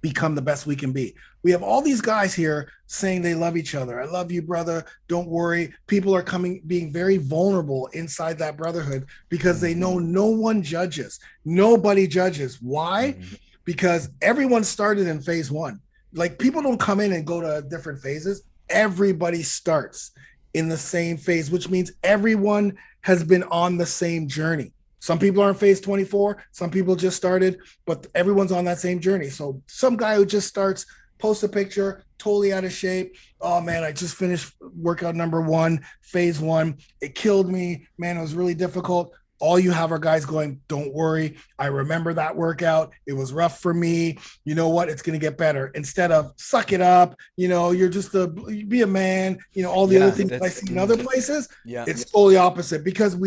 become the best we can be. We have all these guys here saying they love each other. I love you, brother. Don't worry. People are being very vulnerable inside that brotherhood because they know no one judges. Nobody judges. Why? Because everyone started in phase one. Like, people don't come in and go to different phases. Everybody starts in the same phase, which means everyone has been on the same journey. Some people are in phase 24, some people just started, but everyone's on that same journey. So some guy who just starts, posts a picture, totally out of shape. Oh man, I just finished workout number 1, phase 1. It killed me, man, it was really difficult. All you have are guys going, don't worry, I remember that workout. It was rough for me. You know what? It's going to get better. Instead of suck it up, you're just be a man, all the other things that I see in other places. Yeah. It's totally opposite, because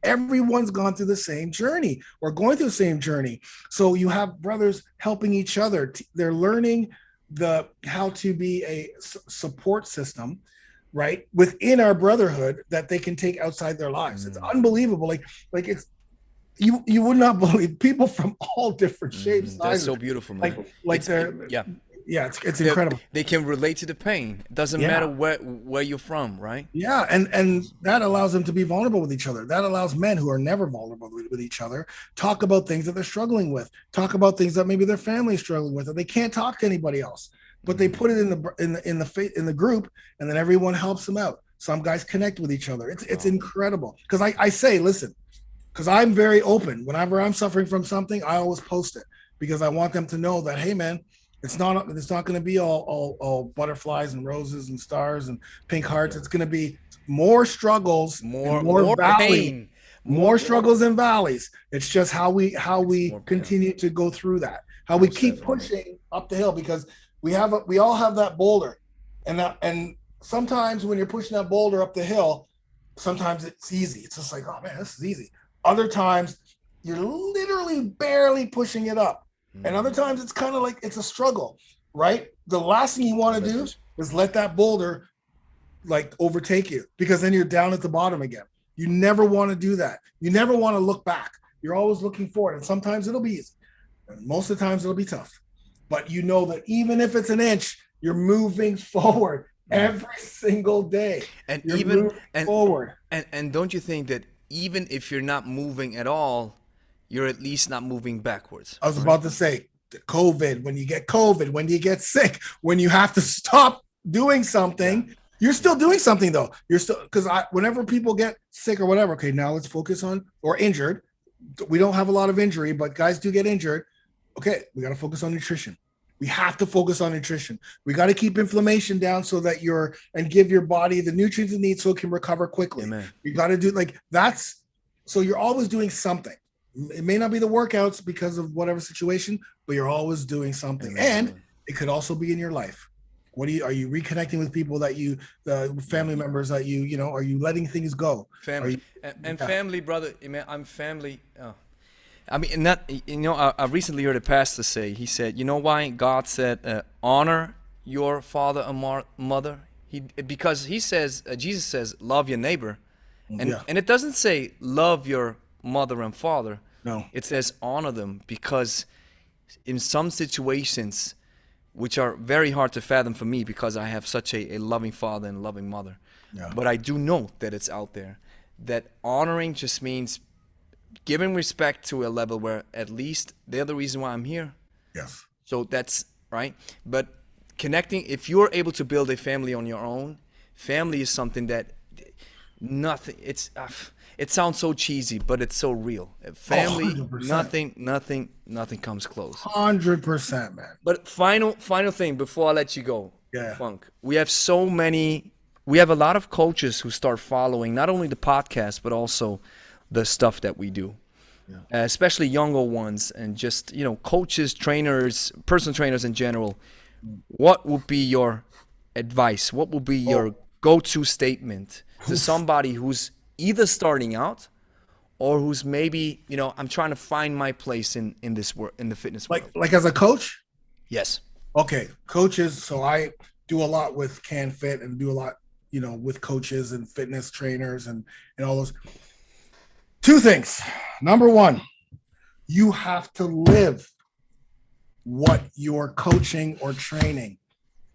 everyone's gone through the same journey, or going through the same journey. So you have brothers helping each other. They're learning how to be a support system, right, within our brotherhood, that they can take outside their lives. It's unbelievable. Like it's you would not believe, people from all different shapes. That's so beautiful, man. It's incredible. They can relate to the pain. It doesn't matter where you're from, right? Yeah, and that allows them to be vulnerable with each other. That allows men who are never vulnerable with each other talk about things that they're struggling with, talk about things that maybe their family is struggling with, and they can't talk to anybody else. But they put it in the group, and then everyone helps them out. Some guys connect with each other. It's incredible. Because I say, listen, because I'm very open. Whenever I'm suffering from something, I always post it, because I want them to know that, hey man, it's not going to be all butterflies and roses and stars and pink hearts. It's going to be more struggles, more valleys, pain, more struggles and valleys. It's just how we continue to go through that, how we keep pushing up the hill, because we all have that boulder, and sometimes when you're pushing that boulder up the hill, sometimes it's easy. It's just like, oh man, this is easy. Other times you're literally barely pushing it up, and other times it's kind of like it's a struggle, right? The last thing you want to do is let that boulder like overtake you, because then you're down at the bottom again. You never want to do that. You never want to look back. You're always looking forward, and sometimes it'll be easy, and most of the times it'll be tough. But you know that even if it's an inch, you're moving forward every single day. And you're moving forward. And don't you think that even if you're not moving at all, you're at least not moving backwards? I was about to say, COVID, when you get COVID, when you get sick, when you have to stop doing something, you're still doing something though. You're still, because whenever people get sick or whatever, okay, now let's focus on, or injured. We don't have a lot of injury, but guys do get injured. Okay, we got to focus on nutrition. We have to focus on nutrition. We got to keep inflammation down so that and give your body the nutrients it needs so it can recover quickly. Amen. You got to do so you're always doing something. It may not be the workouts because of whatever situation, but you're always doing something. Amen. And it could also be in your life. Are you reconnecting with people that family members that are you letting things go? Family. Family, brother, man, I'm family. I mean, I recently heard a pastor say, he said, you know why God said, honor your father and mother? Because he says, Jesus says, love your neighbor. And Yeah. and it doesn't say love your mother and father. No. It says honor them, because in some situations, which are very hard to fathom for me because I have such a loving father and loving mother, Yeah. but I do know that it's out there, that honoring just means giving respect to a level where at least they're the reason why I'm here. Yes. So that's right. But connecting, if you're able to build a family on your own, family is something that nothing, it sounds so cheesy, but it's so real. Family, 100%. nothing comes close. 100%, man. But final thing before I let you go, Yeah. Funk. We have a lot of coaches who start following not only the podcast but also the stuff that we do. Yeah. Especially younger ones, and just, coaches, trainers, personal trainers in general. What would be your advice? What would be your go-to statement to somebody who's either starting out or who's maybe, I'm trying to find my place in this world, in the fitness world? Like as a coach? Yes. Okay, coaches. So I do a lot with CanFit and do a lot, with coaches and fitness trainers and all those. Two things. Number one, you have to live what you're coaching or training.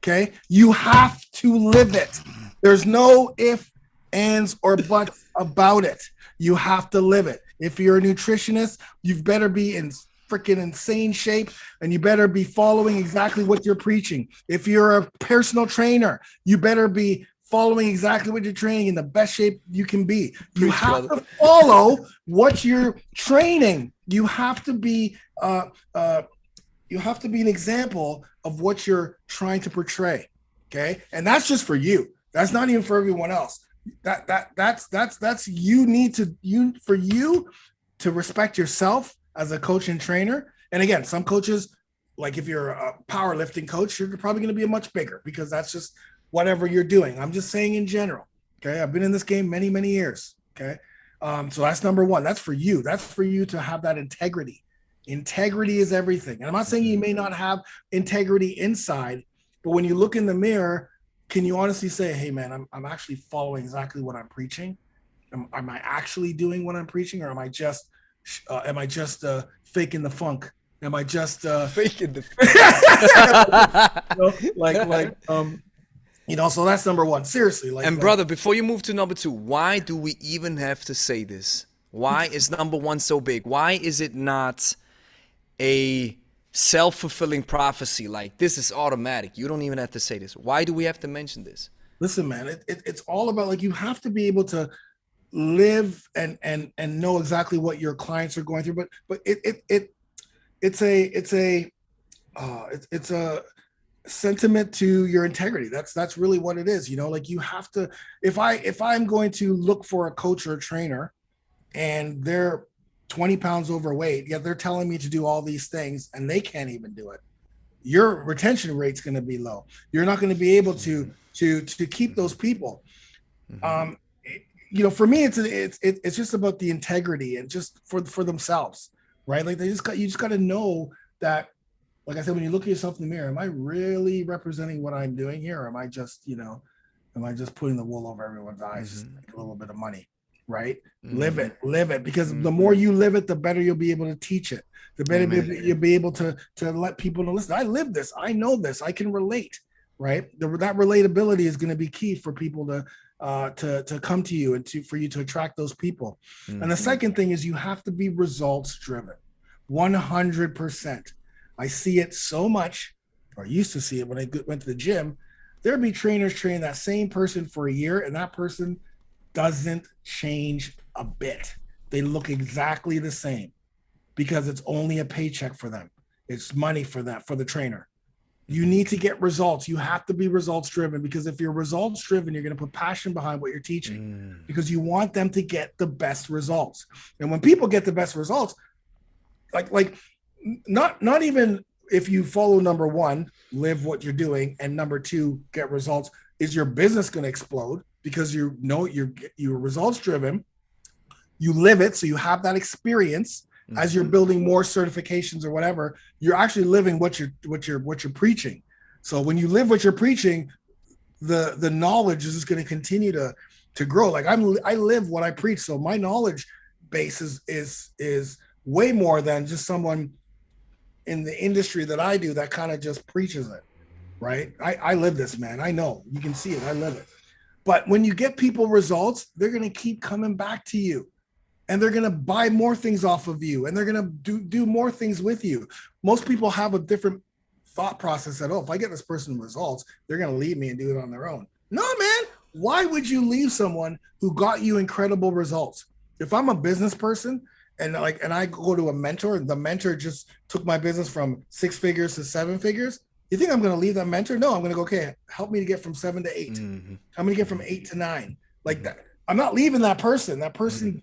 Okay, you have to live it. There's no if, ands, or buts about it. You have to live it. If you're a nutritionist, you better be in freaking insane shape, and you better be following exactly what you're preaching. If you're a personal trainer, you better be following exactly what you're training in the best shape you can be. You have to follow what you're training. You have to be an example of what you're trying to portray. Okay, and that's just for you. That's not even for everyone else. That's you need to respect yourself as a coach and trainer. And again, some coaches, like if you're a powerlifting coach, you're probably going to be a much bigger, because that's just whatever you're doing. I'm just saying in general. Okay, I've been in this game many years. Okay, so that's number one. That's for you. That's for you to have that integrity. Integrity is everything. And I'm not saying you may not have integrity inside, but when you look in the mirror, can you honestly say, hey man, I'm actually following exactly what I'm preaching? Am I actually doing what I'm preaching, or am I just faking the funk? Am I just faking the so that's number one. Seriously. Brother, before you move to number two, why do we even have to say this? Why is number one so big? Why is it not a self-fulfilling prophecy? Like, this is automatic. You don't even have to say this. Why do we have to mention this? Listen, man, it's all about, like, you have to be able to live and know exactly what your clients are going through. But it's a sentiment to your integrity. That's really what it is. Like, you have to, if I'm going to look for a coach or a trainer and they're 20 pounds overweight, yet they're telling me to do all these things and they can't even do it, your retention rate's going to be low. You're not going to be able to keep those people. For me, it's just about the integrity and just for themselves, right? Like, you just got to know that, like I said, when you look at yourself in the mirror, am I really representing what I'm doing here? Or am I just putting the wool over everyone's eyes, just to make a little bit of money, right? Live it, because the more you live it, the better you'll be able to teach it. The better you'll be able to let people know, listen, I live this, I know this, I can relate, right? That relatability is going to be key for people to come to you and for you to attract those people. And the second thing is, you have to be results driven, 100%. I see it so much, or used to see it when I went to the gym. There'd be trainers training that same person for a year, and that person doesn't change a bit. They look exactly the same because it's only a paycheck for them. It's money for the trainer. You need to get results. You have to be results driven, because if you're results driven, you're going to put passion behind what you're teaching, because you want them to get the best results. And when people get the best results, like not even if you follow number one, live what you're doing, and number two, get results, is your business going to explode, because you're results driven. You live it, so you have that experience. As you're building more certifications or whatever, you're actually living what you're preaching. So when you live what you're preaching, the knowledge is just going to continue to grow. Like I live what I preach. So my knowledge base is way more than just someone in the industry that I do that kind of just preaches it. Right. I live this, man. I know, you can see it. I live it. But when you get people results, they're going to keep coming back to you, and they're going to buy more things off of you, and they're going to do more things with you. Most people have a different thought process that, oh, if I get this person results, they're going to leave me and do it on their own. No, man. Why would you leave someone who got you incredible results? If I'm a business person and I go to a mentor, and the mentor just took my business from 6 figures to 7 figures, you think I'm going to leave that mentor? No, I'm going to go, okay, help me to get from 7 to 8. Mm-hmm. I'm going to get from 8 to 9. Like that. I'm not leaving that person. That person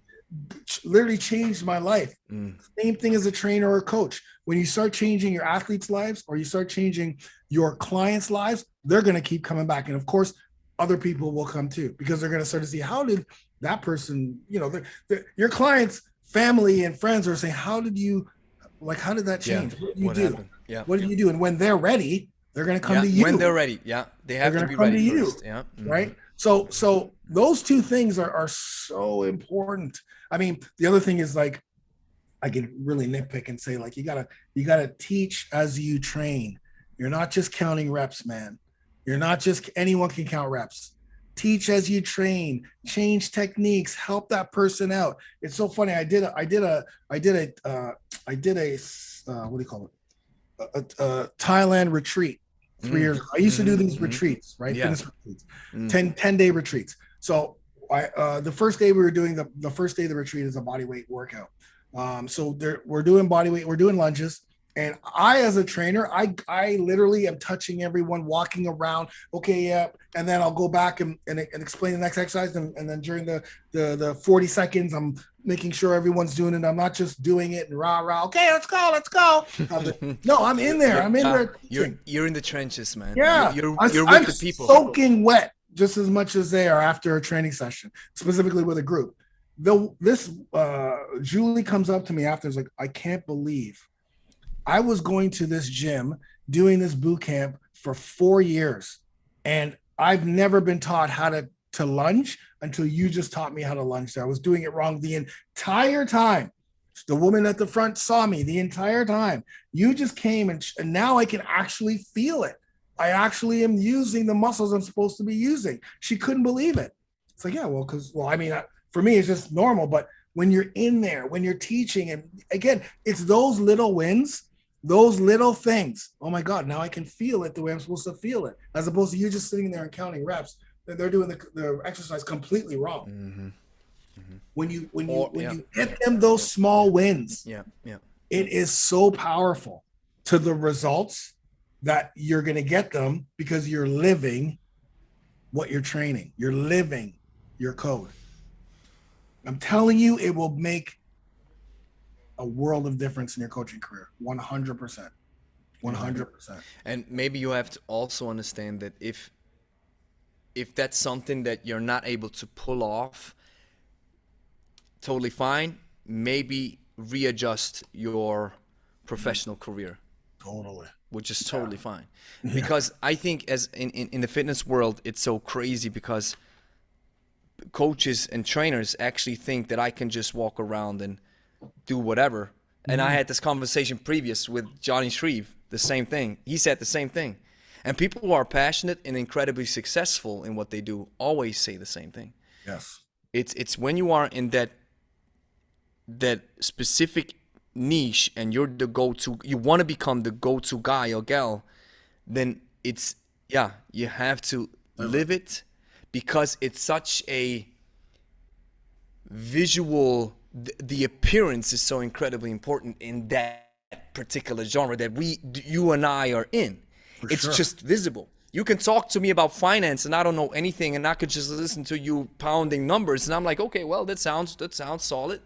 literally changed my life. Same thing as a trainer or a coach. When you start changing your athletes' lives, or you start changing your clients' lives, they're going to keep coming back. And of course, other people will come too, because they're going to start to see, how did that person, your clients, family and friends are saying, how did that change? Yeah. What did you do? Happened? Yeah. What did you do? And when they're ready, they're going to come to you. When they're ready. Yeah. They have to be ready first. Yeah. Mm-hmm. Right. So those two things are so important. I mean, the other thing is, like, I can really nitpick and say, like, you gotta teach as you train. You're not just counting reps, man. You're not just, anyone can count reps. Teach as you train, change techniques, help that person out. It's so funny. I did a what do you call it? A Thailand retreat 3 years ago. I used to do these retreats, right? Yeah. Fitness retreats, 10-day retreats. So the first day we were doing the first day of the retreat is a body weight workout. So we're doing body weight, we're doing lunges. And I, as a trainer, I literally am touching everyone, walking around. Okay, yeah. And then I'll go back and explain the next exercise. And then during the 40 seconds, I'm making sure everyone's doing it. I'm not just doing it and rah. Okay, let's go. No, I'm in there. I'm in there. You're in the trenches, man. Yeah. You're with the people. Soaking wet just as much as they are after a training session, specifically with a group. Julie comes up to me after, is like, I can't believe I was going to this gym doing this boot camp for 4 years, and I've never been taught how to lunge until you just taught me how to lunge there. I was doing it wrong the entire time. The woman at the front saw me the entire time. You just came and now I can actually feel it. I actually am using the muscles I'm supposed to be using. She couldn't believe it. It's like, yeah, for me, it's just normal. But when you're in there, when you're teaching, and again, it's those little wins, those little things. Oh my God, now I can feel it the way I'm supposed to feel it, as opposed to you just sitting there and counting reps. They're doing the exercise completely wrong. Mm-hmm. Mm-hmm. When you get them those small wins, it is so powerful to the results that you're going to get them, because you're living what you're training. You're living your code. I'm telling you, it will make a world of difference in your coaching career. 100%. 100%. And maybe you have to also understand that if that's something that you're not able to pull off, totally fine. Maybe readjust your professional career. Totally. Which is totally fine. Because I think as in the fitness world, it's so crazy, because coaches and trainers actually think that I can just walk around and do whatever. And I had this conversation previous with Johnny Shreve, the same thing. He said the same thing. And people who are passionate and incredibly successful in what they do always say the same thing. Yes. It's when you are in that specific niche and you're the go-to, you want to become the go-to guy or gal, then you have to live it, because it's such a visual, the appearance is so incredibly important in that particular genre that you and I are in. It's just visible. You can talk to me about finance and I don't know anything, and I could just listen to you pounding numbers and I'm like, okay, well, that sounds solid.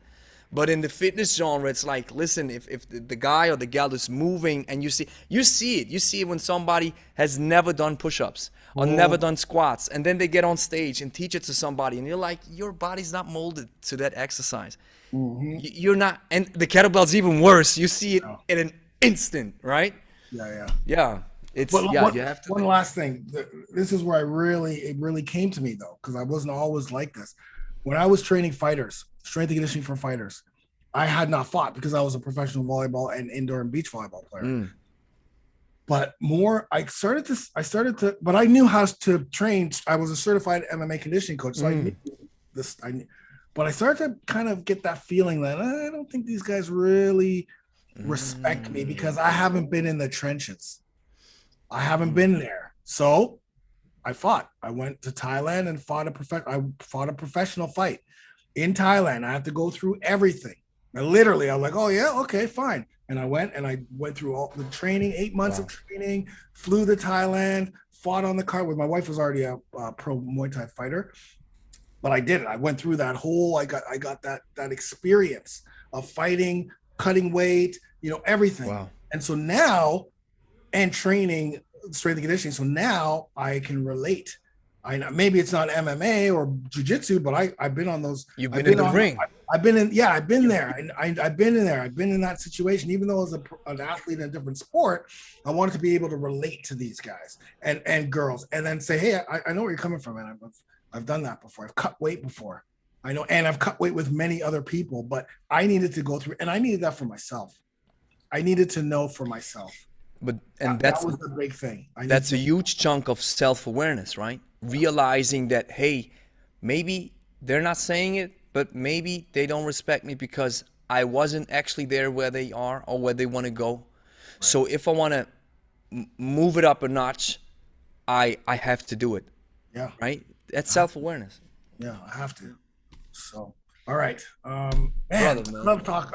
But in the fitness genre, it's like, listen, if the guy or the gal is moving and you see it when somebody has never done push-ups or never done squats, and then they get on stage and teach it to somebody and you're like, your body's not molded to that exercise. Mm-hmm. You're not, and the kettlebell's even worse. You see it in an instant, right? Yeah. It's But yeah, you have to. one last thing. This is where it really came to me though, because I wasn't always like this. When I was training fighters, strength and conditioning for fighters, I had not fought because I was a professional volleyball and indoor and beach volleyball player. Mm. But I started to, but I knew how to train. I was a certified MMA conditioning coach, so I knew this. But I started to kind of get that feeling that I don't think these guys really respect me because I haven't been in the trenches. I haven't been there. So I fought. I went to Thailand and fought a professional fight in Thailand. I had to go through everything. I was like, oh yeah, okay, fine. And I went through all the training, 8 months of training, flew to Thailand, fought on the card with my wife was already a pro Muay Thai fighter. But I did it. I went through that whole, I got that experience of fighting, cutting weight, everything. Wow. And so now, and training strength and conditioning. So now I can relate. Maybe it's not MMA or jiu-jitsu, but I've been on those. You've been in the ring. I've been in there. I've been in there. I've been in that situation. Even though as an athlete in a different sport, I wanted to be able to relate to these guys and girls, and then say, hey, I know where you're coming from, and I've done that before. I've cut weight before. I know, and I've cut weight with many other people, but I needed to go through, and I needed that for myself. I needed to know for myself. That was the big thing. That's a huge chunk of self-awareness, right? Realizing that, hey, maybe they're not saying it, but maybe they don't respect me because I wasn't actually there where they are or where they want to go. Right. So if I want to move it up a notch, I have to do it. Yeah. Right? That's self-awareness. Yeah, I have to. So, all right. Man, brother, man. Love talk.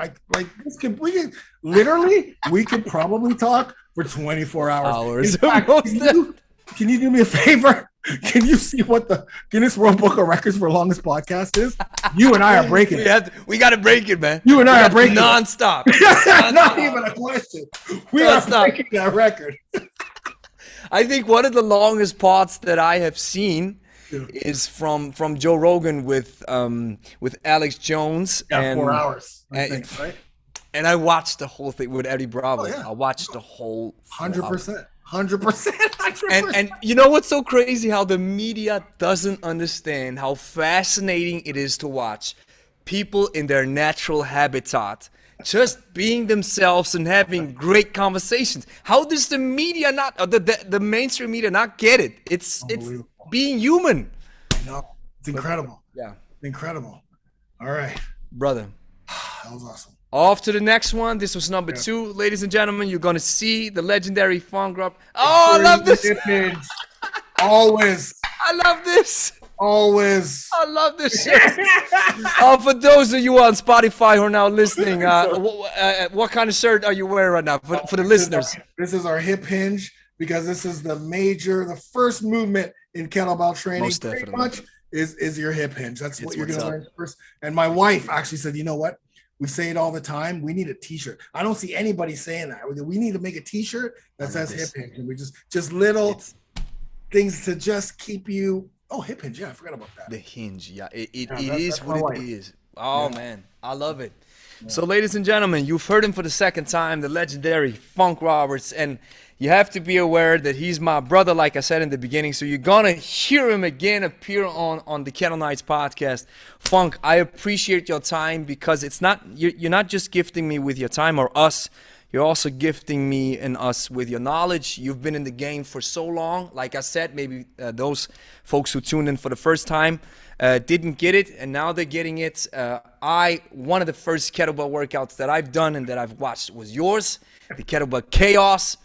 We could probably talk for 24 hours. In fact, can you do me a favor? Can you see what the Guinness World Book of Records for longest podcast is? You and I are breaking it. We got to break it, man. You and I are breaking nonstop. Not even a question. We are breaking that record. I think one of the longest pods that I have seen is from Joe Rogan with Alex Jones. Yeah, and 4 hours. I think, right? And I watched the whole thing with Eddie Bravo. Oh, yeah. I watched the whole 100%. 100%. And you know what's so crazy? How the media doesn't understand how fascinating it is to watch people in their natural habitat just being themselves and having great conversations. How does the media not, or the mainstream media not get it? It's being human. I know. It's incredible. Yeah. Incredible. All right. Brother. That was awesome. Off to the next one. This was number 2. Ladies and gentlemen, you're going to see the legendary Funk Rob. Oh, I love this. Always. I love this. Always. I love this shit. For those of you on Spotify who are now listening, what kind of shirt are you wearing right now for the listeners? This is our hip hinge because this is the first movement in kettlebell training. Most definitely. Pretty much is your hip hinge. That's what you're going to learn first. And my wife actually said, you know what? We say it all the time. We need a t-shirt. I don't see anybody saying that. We need to make a t-shirt that says hip hinge. And we just little things to just keep you. Oh, hip hinge. Yeah, I forgot about that. The hinge. Yeah, it is what it is. Oh, man. I love it. Yeah. So, ladies and gentlemen, you've heard him for the second time, the legendary Funk Roberts. And you have to be aware that he's my brother, like I said in the beginning. So you're going to hear him again appear on the Kettle Nights podcast. Funk, I appreciate your time because you're not just gifting me with your time or us. You're also gifting me and us with your knowledge. You've been in the game for so long. Like I said, maybe those folks who tuned in for the first time didn't get it, and now they're getting it. One of the first kettlebell workouts that I've done and that I've watched was yours, the Kettlebell Chaos,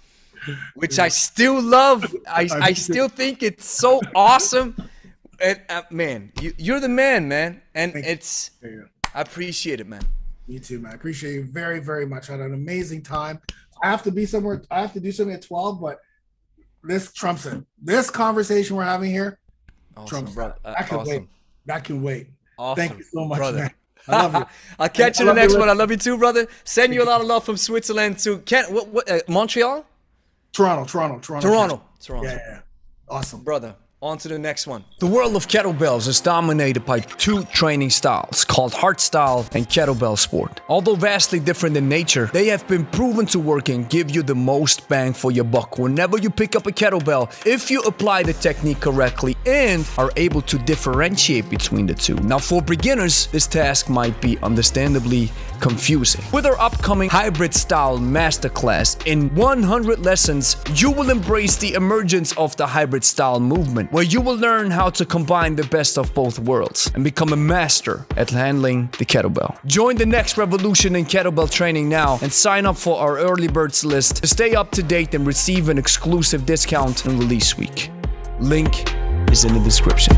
which I still love. I still think it's so awesome. And man, you're the man. And I appreciate it, man. Me too, man. I appreciate you very, very much. I had an amazing time. I have to be somewhere. I have to do something at 12, but this trumps it. This conversation we're having here trumps it. That can wait. That can wait. Awesome. Thank you so much, brother. Man. I love you. I'll catch you in the next one. I love you too, brother. Send you a lot of love from Switzerland to Montreal? Toronto. Toronto. Yeah. Awesome. Brother. On to the next one. The world of kettlebells is dominated by two training styles called hardstyle and kettlebell sport. Although vastly different in nature, they have been proven to work and give you the most bang for your buck whenever you pick up a kettlebell if you apply the technique correctly and are able to differentiate between the two. Now, for beginners, this task might be understandably confusing. With our upcoming hybrid style masterclass, in 100 lessons, you will embrace the emergence of the hybrid style movement, where you will learn how to combine the best of both worlds and become a master at handling the kettlebell. Join the next revolution in kettlebell training now and sign up for our early birds list to stay up to date and receive an exclusive discount on release week. Link is in the description.